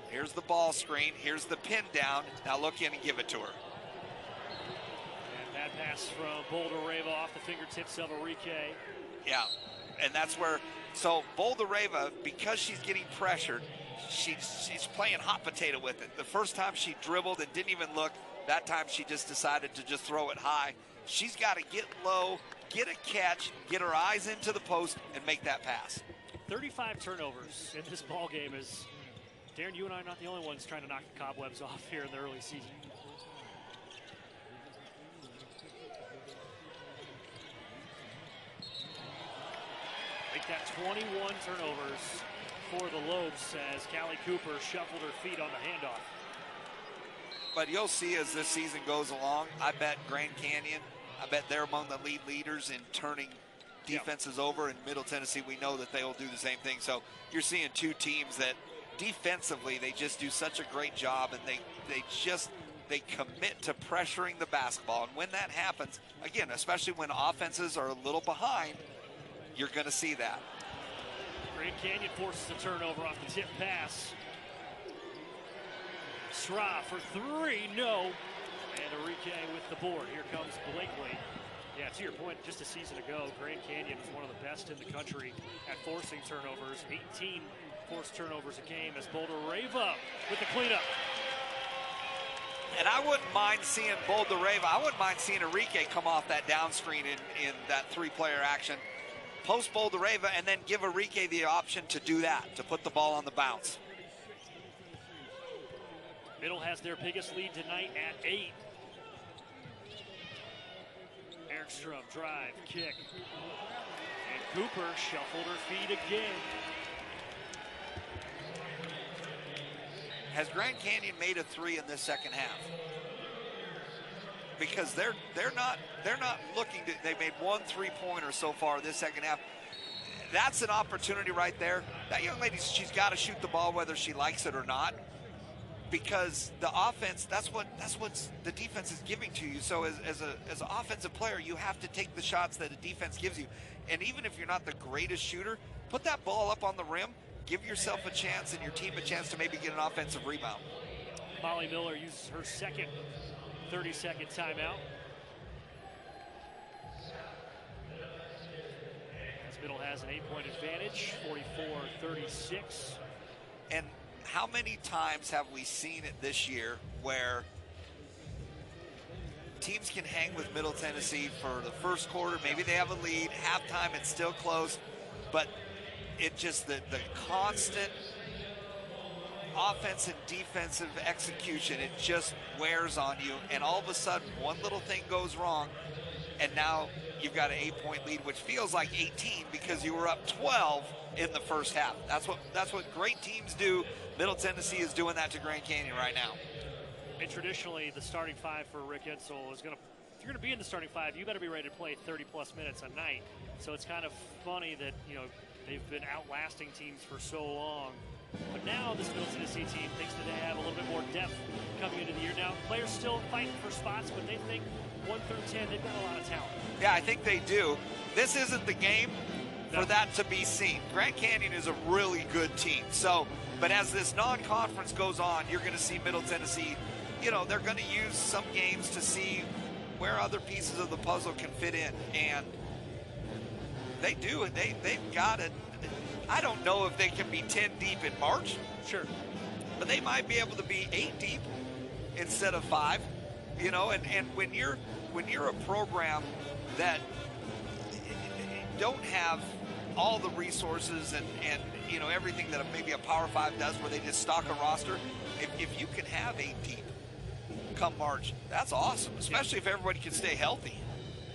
Here's the ball screen. Here's the pin down. Now look in and give it to her. And that pass from Boldareva off the fingertips of Enrique. Yeah, and that's where, so Boldareva, because she's getting pressured, she's playing hot potato with it. The first time she dribbled and didn't even look, that time she just decided to just throw it high. She's got to get low, get a catch, get her eyes into the post, and make that pass. 35 turnovers in this ball game is, Darren, you and I are not the only ones trying to knock the cobwebs off here in the early season. Make that 21 turnovers for the Lopes as Callie Cooper shuffled her feet on the handoff. But you'll see as this season goes along, I bet Grand Canyon, I bet they're among the lead leaders in turning defenses over. In Middle Tennessee, we know that they will do the same thing. So you're seeing two teams that defensively, they just do such a great job, and they commit to pressuring the basketball. And when that happens, again, especially when offenses are a little behind, you're going to see that. Grand Canyon forces a turnover off the tip pass. Sra for 3, no. And Enrique with the board. Here comes Blakely. Yeah, to your point, just a season ago, Grand Canyon was one of the best in the country at forcing turnovers. 18 forced turnovers a game as Boldareva with the cleanup. And I wouldn't mind seeing Boldareva, I wouldn't mind seeing Enrique come off that down screen in that 3-player action. Post Boldareva and then give Enrique the option to do that, to put the ball on the bounce. Middle has their biggest lead tonight at 8. Erikstup drive, kick, and Cooper shuffled her feet again. Has Grand Canyon made a three in this second half? Because they're not looking to. They made 1 3-pointer so far this second half. That's an opportunity right there. That young lady, she's got to shoot the ball whether she likes it or not, because the offense, that's what the defense is giving to you. So as an offensive player, you have to take the shots that the defense gives you. And even if you're not the greatest shooter, put that ball up on the rim, give yourself a chance and your team a chance to maybe get an offensive rebound. Molly Miller uses her second 30-second timeout. As Middle has an 8-point advantage, 44-36. And how many times have we seen it this year where teams can hang with Middle Tennessee for the first quarter, maybe they have a lead, halftime it's still close, but it just, the constant offense and defensive execution, it just wears on you, and all of a sudden one little thing goes wrong and now you've got an 8-point lead, which feels like 18 because you were up 12 in the first half. That's what great teams do. Middle Tennessee is doing that to Grand Canyon right now. And traditionally, the starting five for Rick Ensel is going to, if you're going to be in the starting five, you better be ready to play 30-plus minutes a night. So it's kind of funny that, they've been outlasting teams for so long. But now this Middle Tennessee team thinks that they have a little bit more depth coming into the year. Now, players still fighting for spots, but they think 1 through 10, they've got a lot of talent. Yeah, I think they do. This isn't the game for that to be seen. Grand Canyon is a really good team. So, but as this non-conference goes on, you're going to see Middle Tennessee, they're going to use some games to see where other pieces of the puzzle can fit in. And they do. They've got it. I don't know if they can be 10 deep in March. Sure. But they might be able to be 8 deep instead of 5. And when you're a program that don't have all the resources and everything that maybe a Power 5 does, where they just stock a roster, if you can have 8 deep come March, that's awesome, especially if everybody can stay healthy.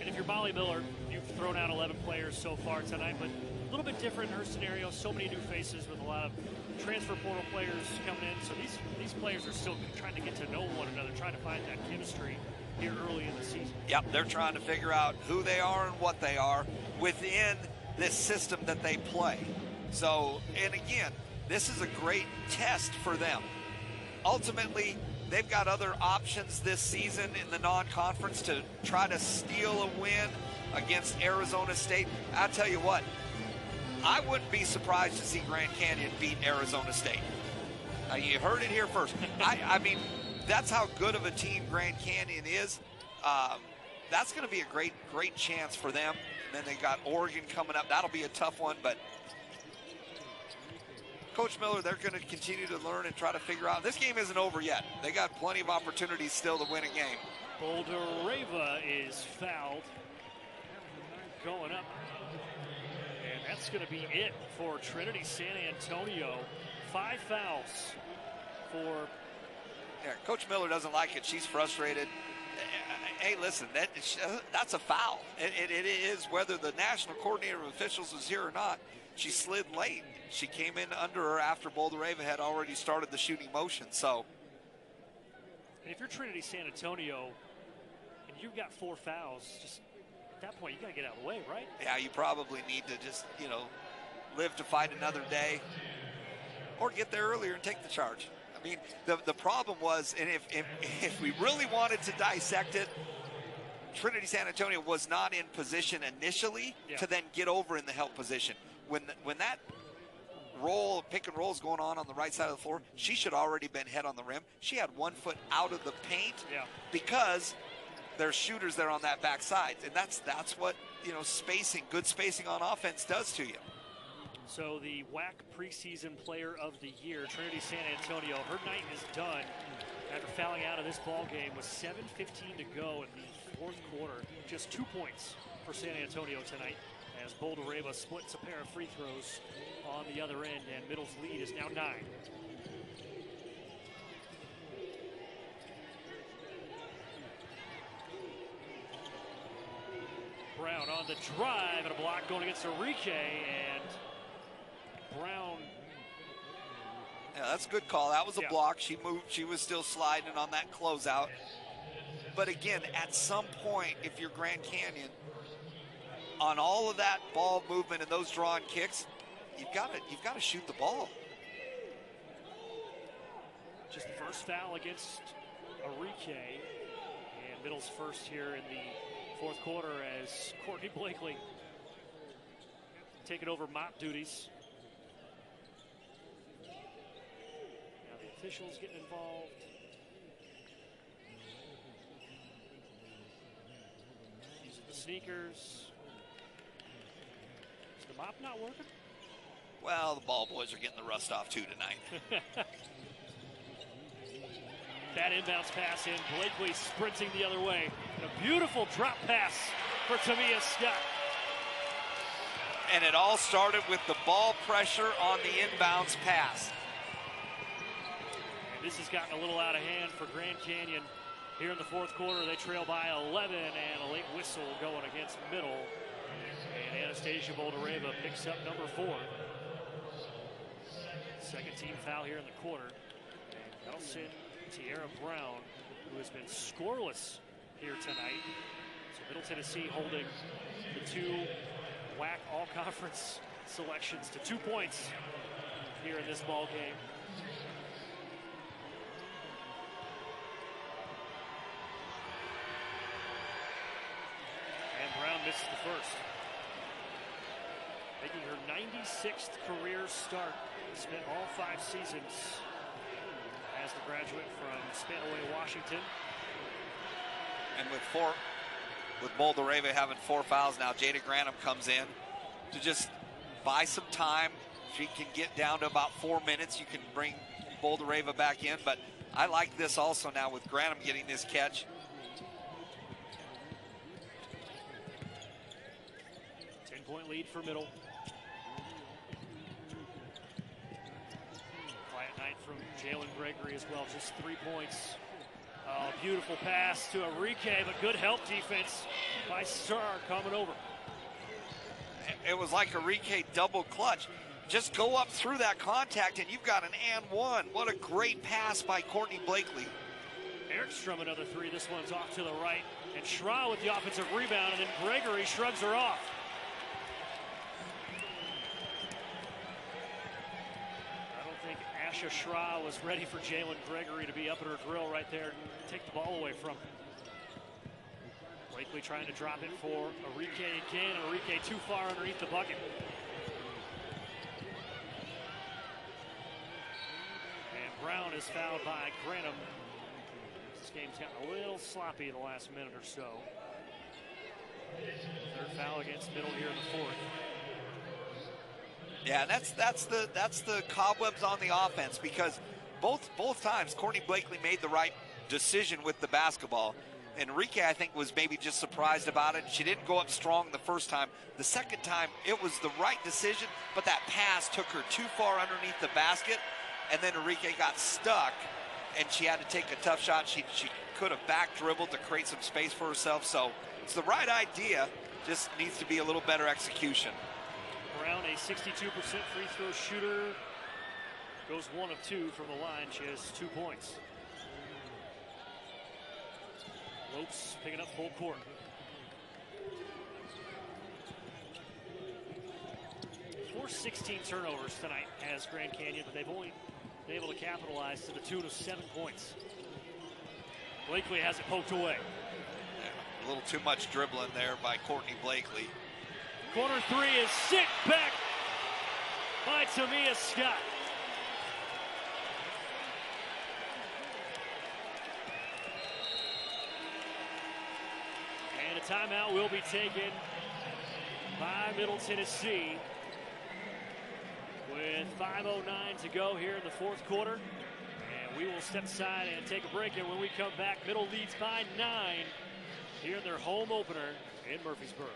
And if you're Molly Miller, you've thrown out 11 players so far tonight, but a little bit different in her scenario. So many new faces with a lot of transfer portal players coming in. So these players are still trying to get to know one another, trying to find that chemistry here early in the season. Yep, they're trying to figure out who they are and what they are within this system that they play. So, and again, this is a great test for them. Ultimately, they've got other options this season in the non-conference to try to steal a win against Arizona State. I'll tell you what, I wouldn't be surprised to see Grand Canyon beat Arizona State. You heard it here first. I mean, that's how good of a team Grand Canyon is. That's going to be a great chance for them. And then they got Oregon coming up. That'll be a tough one, but Coach Miller, they're going to continue to learn and try to figure out. This game isn't over yet. They got plenty of opportunities still to win a game. Bouldereva is fouled. Going up. And that's going to be it for Trinity San Antonio. 5 fouls for... Yeah, Coach Miller doesn't like it. She's frustrated. Hey, listen, that's a foul. It is, whether the national coordinator of officials was here or not. She slid late. She came in under her after Bouldereva had already started the shooting motion. So, and if you're Trinity San Antonio and you've got 4 fouls, just at that point you got to get out of the way, right? Yeah, you probably need to just live to fight another day, or get there earlier and take the charge. I mean, the problem was, and if we really wanted to dissect it, Trinity San Antonio was not in position initially to then get over in the help position. When that pick and roll is going on the right side of the floor, she should already been head on the rim. She had 1 foot out of the paint because there's shooters there on that back side, and that's what good spacing on offense does to you. So the WAC preseason player of the year, Trinity San Antonio, her night is done after fouling out of this ball game with 7:15 to go in the 4th quarter. Just 2 points for San Antonio tonight, as Bouldereva splits a pair of free throws on the other end, and Middle's lead is now 9. Brown on the drive and a block going against Enrique, and Brown. Yeah, that's a good call. That was a block. She moved. She was still sliding on that closeout. But again, at some point, if you're Grand Canyon, on all of that ball movement and those drawn kicks, you've got to shoot the ball. Just the first foul against Enrique, and Middle's first here in the fourth quarter as Courtney Blakely taking over mop duties. Now the officials getting involved. Using the sneakers. Is the mop not working? Well, the ball boys are getting the rust off too tonight. That inbounds pass in. Blakely sprinting the other way. And a beautiful drop pass for Tamia Scott. And it all started with the ball pressure on the inbounds pass. And this has gotten a little out of hand for Grand Canyon. Here in the fourth quarter, they trail by 11, and a late whistle going against Middle. And Anastasia Boldareva picks up number 4. Second team foul here in the quarter. And that'll send Tierra Brown, who has been scoreless here tonight. So Middle Tennessee holding the 2 WAC all-conference selections to 2 points here in this ball game. And Brown misses the first. Making her 96th career start. Spent all 5 seasons as the graduate from Spanaway, Washington. And with Boldareva having 4 fouls now, Jada Granum comes in to just buy some time. She can get down to about 4 minutes. You can bring Boldareva back in, but I like this also now with Granum getting this catch. Point lead for Middle. Quiet night from Jalen Gregory as well, just 3 points. Oh, beautiful pass to Enrique, but good help defense by Starr coming over. It was like Enrique double clutch. Just go up through that contact and you've got an and one. What a great pass by Courtney Blakely. Erikstup another 3. This one's off to the right. And Schra with the offensive rebound, and then Gregory shrugs her off. Asha Schra was ready for Jalen Gregory to be up at her grill right there and take the ball away from her. Blakely trying to drop it for Enrique again. Enrique too far underneath the bucket. And Brown is fouled by Granum. This game's gotten a little sloppy the last minute or so. Third foul against Middle here in the fourth. Yeah, that's the cobwebs on the offense, because both times Courtney Blakely made the right decision with the basketball. Enrique, I think, was maybe just surprised about it. She didn't go up strong the first time. The second time, it was the right decision, but that pass took her too far underneath the basket, and then Enrique got stuck, and she had to take a tough shot. She could have back dribbled to create some space for herself. So it's the right idea, just needs to be a little better execution. Brown, a 62% free throw shooter, goes 1 of 2 from the line. She has 2 points. Lopes picking up full court. 416 turnovers tonight as Grand Canyon, but they've only been able to capitalize to the tune of 7 points. Blakely has it poked away. Yeah, a little too much dribbling there by Courtney Blakely. Corner 3 is sent back by Tamia Scott. And a timeout will be taken by Middle Tennessee with 5:09 to go here in the fourth quarter. And we will step aside and take a break. And when we come back, Middle leads by 9 here in their home opener in Murfreesboro.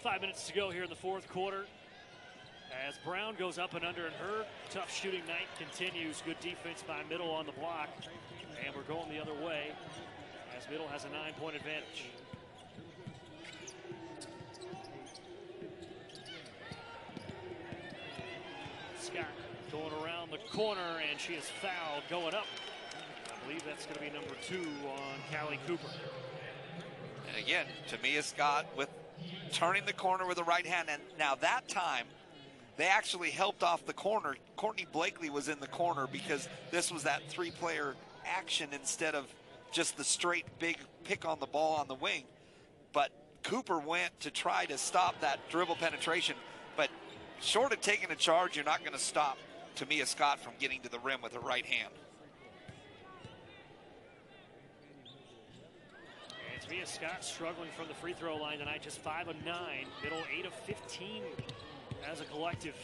5 minutes to go here in the fourth quarter. As Brown goes up and under, and her tough shooting night continues. Good defense by Middle on the block. And we're going the other way as Middle has a 9-point advantage. Scott going around the corner, and she is fouled going up. I believe that's going to be number 2 on Callie Cooper. And again, Tamia Scott with turning the corner with the right hand. And now that time, they actually helped off the corner. Courtney Blakely was in the corner because this was that 3-player action instead of just the straight big pick on the ball on the wing. But Cooper went to try to stop that dribble penetration. But short of taking a charge, you're not going to stop Tamia Scott from getting to the rim with her right hand. And Tamia Scott struggling from the free throw line tonight, just 5 of 9, Middle 8 of 15 as a collective.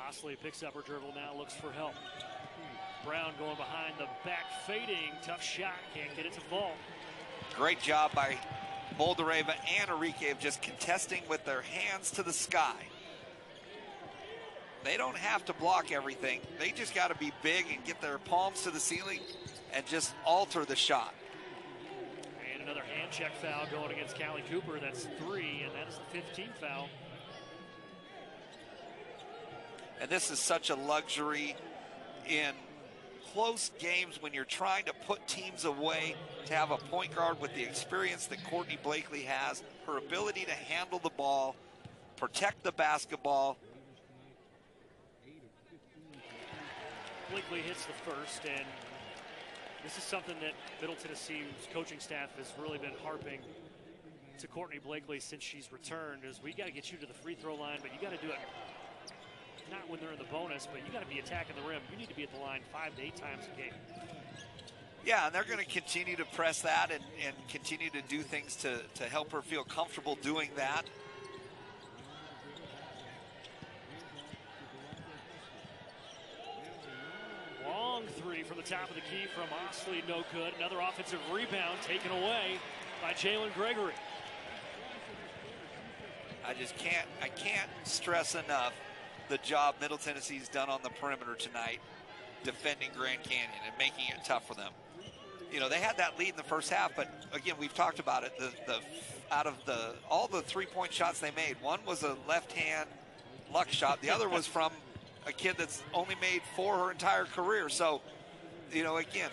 Osley picks up her dribble now, looks for help. Brown going behind the back, fading, tough shot, can't get it to fall. Great job by Boldareva and Enrique of just contesting with their hands to the sky. They don't have to block everything. They just got to be big and get their palms to the ceiling and just alter the shot. And another hand check foul going against Callie Cooper. That's 3, and that is the 15th foul. And this is such a luxury in close games when you're trying to put teams away, to have a point guard with the experience that Courtney Blakely has, her ability to handle the ball, protect the basketball. Blakely hits the first, and this is something that Middle Tennessee's coaching staff has really been harping to Courtney Blakely since she's returned, is we got to get you to the free throw line, but you got to do it not when they're in the bonus, but you got to be attacking the rim. You need to be at the line 5 to 8 times a game. Yeah, and they're going to continue to press that and continue to do things to help her feel comfortable doing that. Long 3 from the top of the key from Oxley, no good. Another offensive rebound taken away by Jalen Gregory. I can't stress enough the job Middle Tennessee's done on the perimeter tonight, defending Grand Canyon and making it tough for them. You know, they had that lead in the first half, but again, we've talked about it. Out of all the 3-point shots they made, one was a left-hand luck shot. The other was from a kid that's only made 4 her entire career. So, you know, again,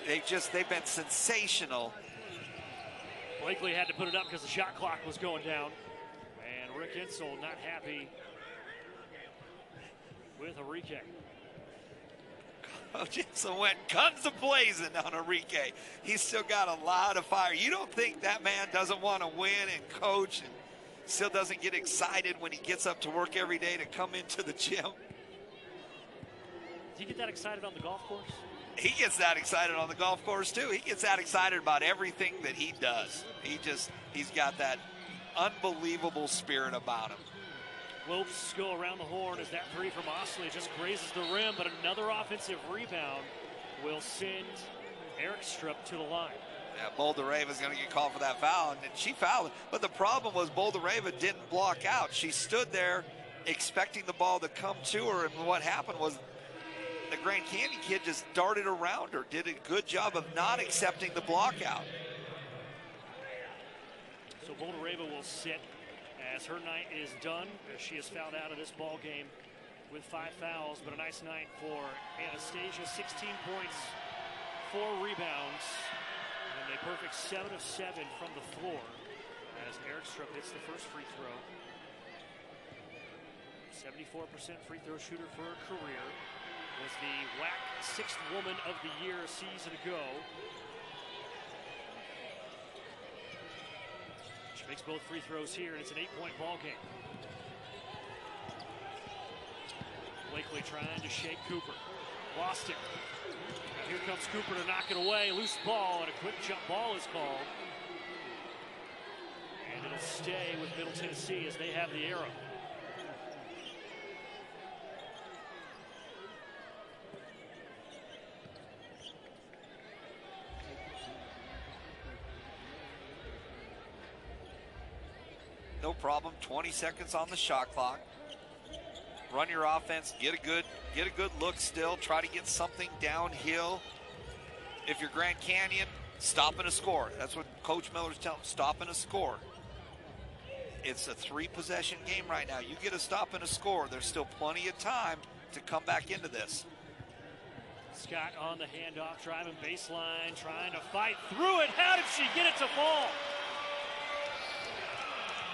they've been sensational. Blakely had to put it up because the shot clock was going down. And Rick Insel not happy with Enrique. Coach Insel went guns a-blazing on Enrique. He's still got a lot of fire. You don't think that man doesn't want to win and coach and still doesn't get excited when he gets up to work every day to come into the gym? Do you get that excited on the golf course? He gets that excited on the golf course too. He gets that excited about everything that he does. He's got that unbelievable spirit about him. Lopes go around the horn as that 3 from Osley just grazes the rim, but another offensive rebound will send Erikstup to the line. Yeah, Boldareva's going to get called for that foul, and she fouled. But the problem was Boldareva didn't block out. She stood there expecting the ball to come to her, and what happened was the Grand Canyon kid just darted around her, did a good job of not accepting the block out. So Boldareva will sit as her night is done, as she is fouled out of this ball game with 5 fouls. But a nice night for Anastasia, 16 points, 4 rebounds, and a perfect 7 of 7 from the floor as Erikstup hits the first free throw. 74% free throw shooter for her career. Was the WAC 6th Woman of the Year a season ago. She makes both free throws here, and it's an 8-point ball game. Blakely trying to shake Cooper. Lost it. Now here comes Cooper to knock it away. Loose ball, and a quick jump ball is called. And it'll stay with Middle Tennessee as they have the arrow. no problem. 20 seconds on the shot clock. Run your offense, get a good look still. Try to get something downhill. If you're Grand Canyon, stop and a score. That's what Coach Miller's telling them, stop and a score. It's a 3-possession game right now. You get a stop and a score, there's still plenty of time to come back into this. Scott on the handoff, driving baseline, trying to fight through it. How did she get it to fall?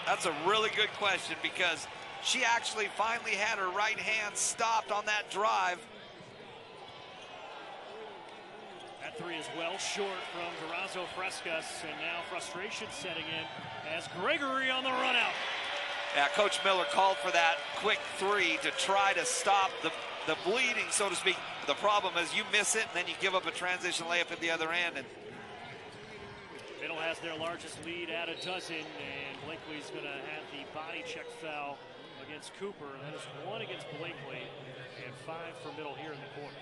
That's a really good question because she actually finally had her right hand stopped on that drive. That three is well short from Durazo Frescas, and now frustration setting in as Gregory on the run out. Yeah, Coach Miller called for that quick three to try to stop the bleeding, so to speak. The problem is you miss it, and then you give up a transition layup at the other end. And Middle has their largest lead at a dozen, and Blakely's going to have the body check foul against Cooper. That is 1 against Blakely, and 5 for Middle here in the quarter.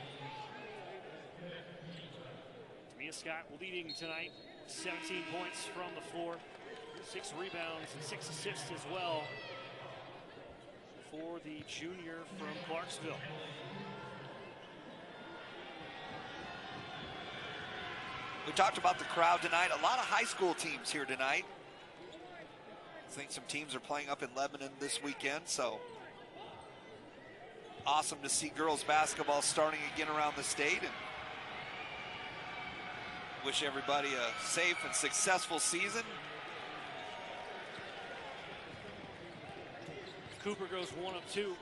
Tamia Scott leading tonight, 17 points from the floor, 6 rebounds and 6 assists as well for the junior from Clarksville. We talked about the crowd tonight. A lot of high school teams here tonight. I think some teams are playing up in Lebanon this weekend, so awesome to see girls basketball starting again around the state, and wish everybody a safe and successful season. Cooper goes 1 of 2,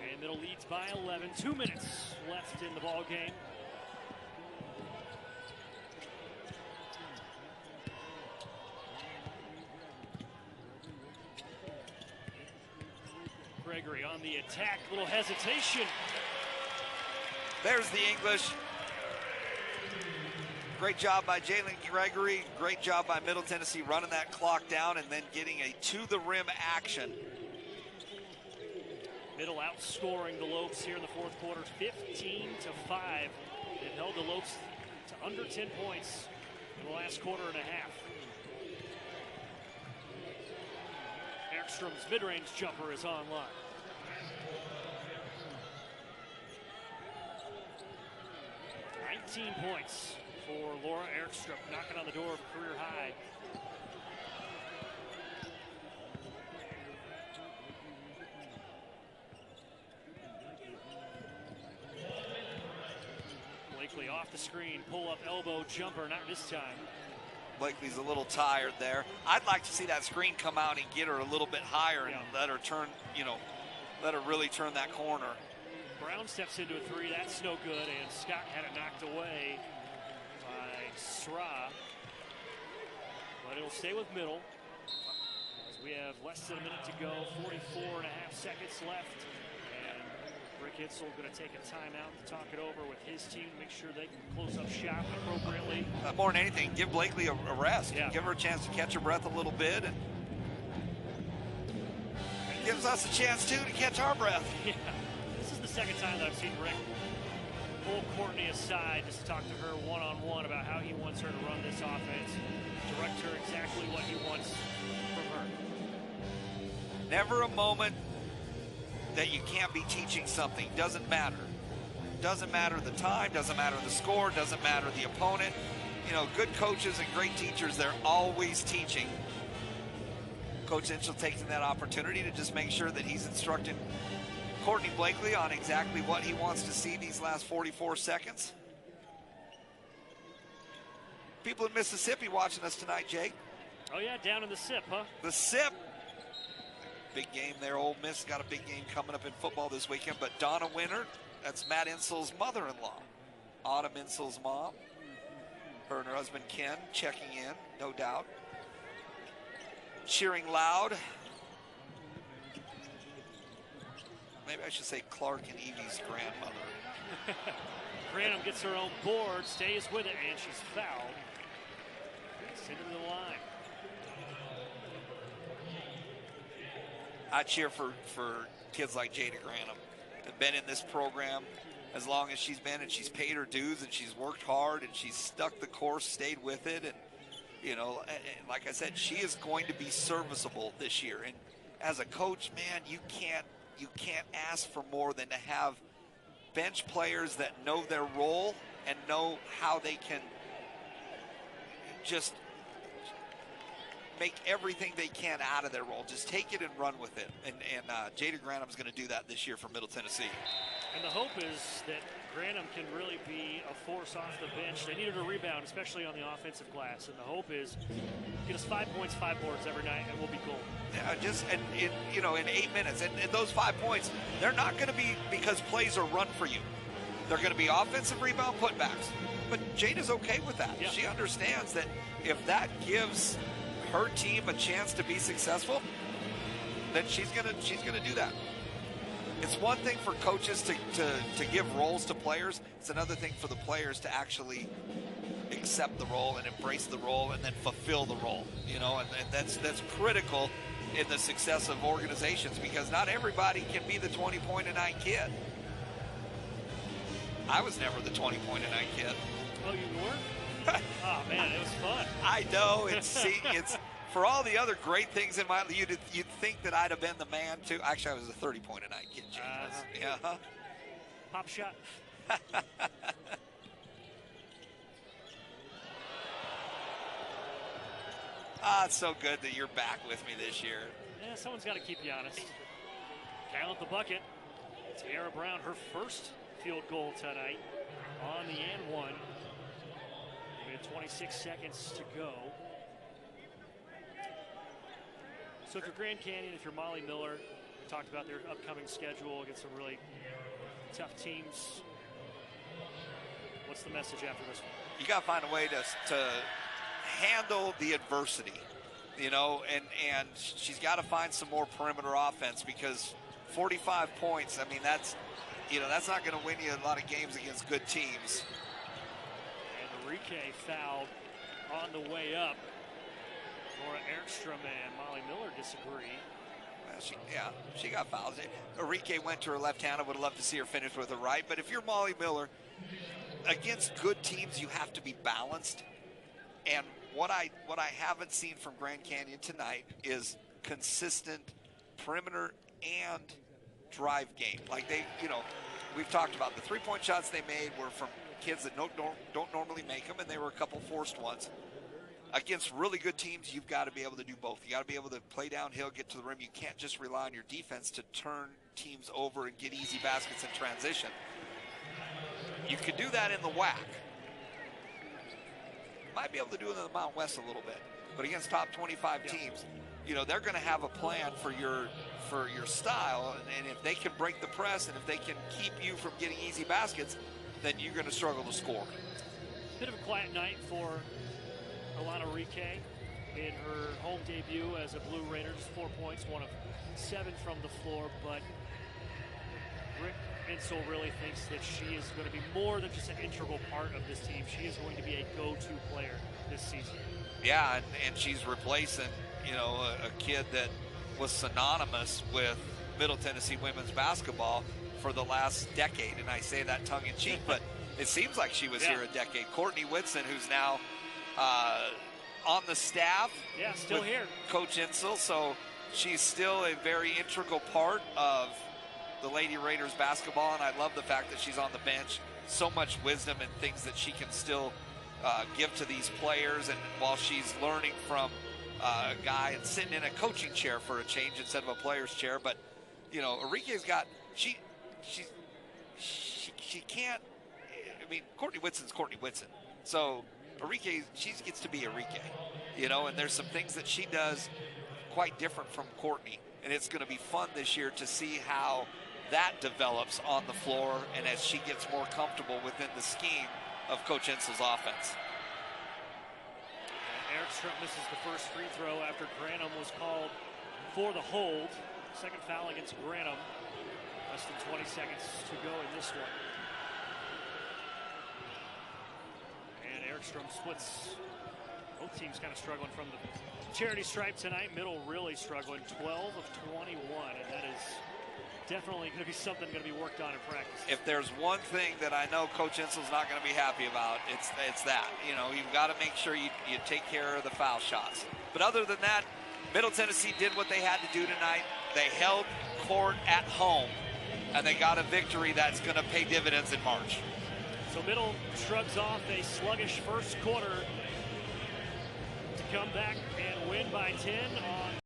and Middle leads by 11. 2 minutes left in the ball game. Gregory on the attack, little hesitation. There's the English. Great job by Jalen Gregory. Great job by Middle Tennessee running that clock down and then getting a to-the-rim action. Middle outscoring the Lopes here in the fourth quarter, 15-5. They've held the Lopes to under 10 points in the last quarter and a half. Erikstrup's mid-range jumper is online. Points for Laura Erikstup, knocking on the door of a career high. Blakely off the screen, pull-up elbow jumper, not this time. Blakely's a little tired there. I'd like to see that screen come out and get her a little bit higher and let her turn, let her really turn that corner. Brown steps into a three, that's no good, and Scott had it knocked away by Sra. But it'll stay with Middle as we have less than a minute to go, 44.5 seconds left. And Rick Hitzel going to take a timeout to talk it over with his team, make sure they can close up shop appropriately. More than anything, give Blakely a rest. Yeah. Give her a chance to catch her breath a little bit. And gives us a chance, too, to catch our breath. Yeah. This is the second time that I've seen Rick pull Courtney aside just to talk to her one-on-one about how he wants her to run this offense, direct her exactly what he wants from her. Never a moment that you can't be teaching something. Doesn't matter. Doesn't matter the time, doesn't matter the score, doesn't matter the opponent. Good coaches and great teachers, they're always teaching. Coach Inchel taking that opportunity to just make sure that he's instructing Courtney Blakely on exactly what he wants to see these last 44 seconds. People in Mississippi watching us tonight, Jake. Oh, yeah, down in the SIP, huh? The SIP. Big game there. Ole Miss got a big game coming up in football this weekend. But Donna Winter, that's Matt Insel's mother-in-law. Autumn Insel's mom. Her and her husband, Ken, checking in, no doubt. Cheering loud. Maybe I should say Clark and Evie's grandmother. Granum gets her own board, stays with it, and she's fouled. Gets into the line. I cheer for kids like Jada Granum. Have been in this program as long as she's been, and she's paid her dues, and she's worked hard, and she's stuck the course, stayed with it, and You know, and like I said, she is going to be serviceable this year. And as a coach, man, you can't ask for more than to have bench players that know their role and know how they can just make everything they can out of their role. Just take it and run with it. And Jada Granum's going to do that this year for Middle Tennessee. And the hope is that Granum can really be a force off the bench. They needed a rebound, especially on the offensive glass. And the hope is get us 5 points, 5 boards every night, and we'll be gold. Yeah, in 8 minutes. And those 5 points, they're not going to be because plays are run for you. They're going to be offensive rebound putbacks. But Jada's okay with that. Yeah. She understands that if that gives her team a chance to be successful, then she's gonna do that. It's one thing for coaches to give roles to players. It's another thing for the players to actually accept the role and embrace the role and then fulfill the role. You know, and that's critical in the success of organizations, because not everybody can be the 20-point-a-night kid. I was never the 20-point-a-night kid. Oh, you were? Oh man, it was fun. I know. It's for all the other great things in my life, you'd think that I'd have been the man too. Actually, I was a 30-point-a-night kid, James. Yeah. Pop shot. It's so good that you're back with me this year. Yeah, someone's got to keep you honest. Count the bucket. Tiara Brown, her first field goal tonight on the and one. We have 26 seconds to go. So if you're Grand Canyon, if you're Molly Miller, we talked about their upcoming schedule against some really tough teams. What's the message after this one? You got to find a way to handle the adversity, you know, and she's got to find some more perimeter offense, because 45 points, I mean, that's not going to win you a lot of games against good teams. And Enrique fouled on the way up. Laura Erikstup and Molly Miller disagree. Well, she got fouled. Enrique went to her left hand. I would have loved to see her finish with her right. But if you're Molly Miller, against good teams, you have to be balanced. And what I haven't seen from Grand Canyon tonight is consistent perimeter and drive game. Like we've talked about the 3-point shots they made were from kids that don't normally make them, and they were a couple forced ones. Against really good teams, you've got to be able to do both. You got to be able to play downhill, get to the rim. You can't just rely on your defense to turn teams over and get easy baskets in transition. You could do that in the WAC. Might be able to do it in the Mountain West a little bit. But against top 25 teams, they're going to have a plan for your style. And if they can break the press and if they can keep you from getting easy baskets, then you're going to struggle to score. Bit of a quiet night for Alana Enrique in her home debut as a Blue Raider. Just 4 points, 1 of 7 from the floor. But Rick Insel really thinks that she is going to be more than just an integral part of this team. She is going to be a go-to player this season. Yeah, and she's replacing, a kid that was synonymous with Middle Tennessee women's basketball for the last decade. And I say that tongue-in-cheek, but it seems like she was here a decade. Courtney Whitson, who's now on the staff. Yeah, still here. Coach Insel, so she's still a very integral part of the Lady Raiders basketball, and I love the fact that she's on the bench. So much wisdom and things that she can still give to these players, and while she's learning from a guy and sitting in a coaching chair for a change instead of a player's chair. But Enrique's got she can't. I mean, Courtney Whitson's Courtney Whitson, so Enrique, she gets to be Enrique, and there's some things that she does quite different from Courtney, and it's going to be fun this year to see how that develops on the floor and as she gets more comfortable within the scheme of Coach Insel's offense. Erikstup misses the first free throw after Granum was called for the hold. Second foul against Granum. Less than 20 seconds to go in this one. And Erikstup splits. Both teams kind of struggling from the charity stripe tonight. Middle really struggling. 12 of 21, and that is definitely going to be something going to be worked on in practice. If there's one thing that I know Coach Insel's not going to be happy about, it's that. You know, you've got to make sure you take care of the foul shots. But other than that, Middle Tennessee did what they had to do tonight. They held court at home, and they got a victory that's going to pay dividends in March. So Middle shrugs off a sluggish first quarter to come back and win by 10 on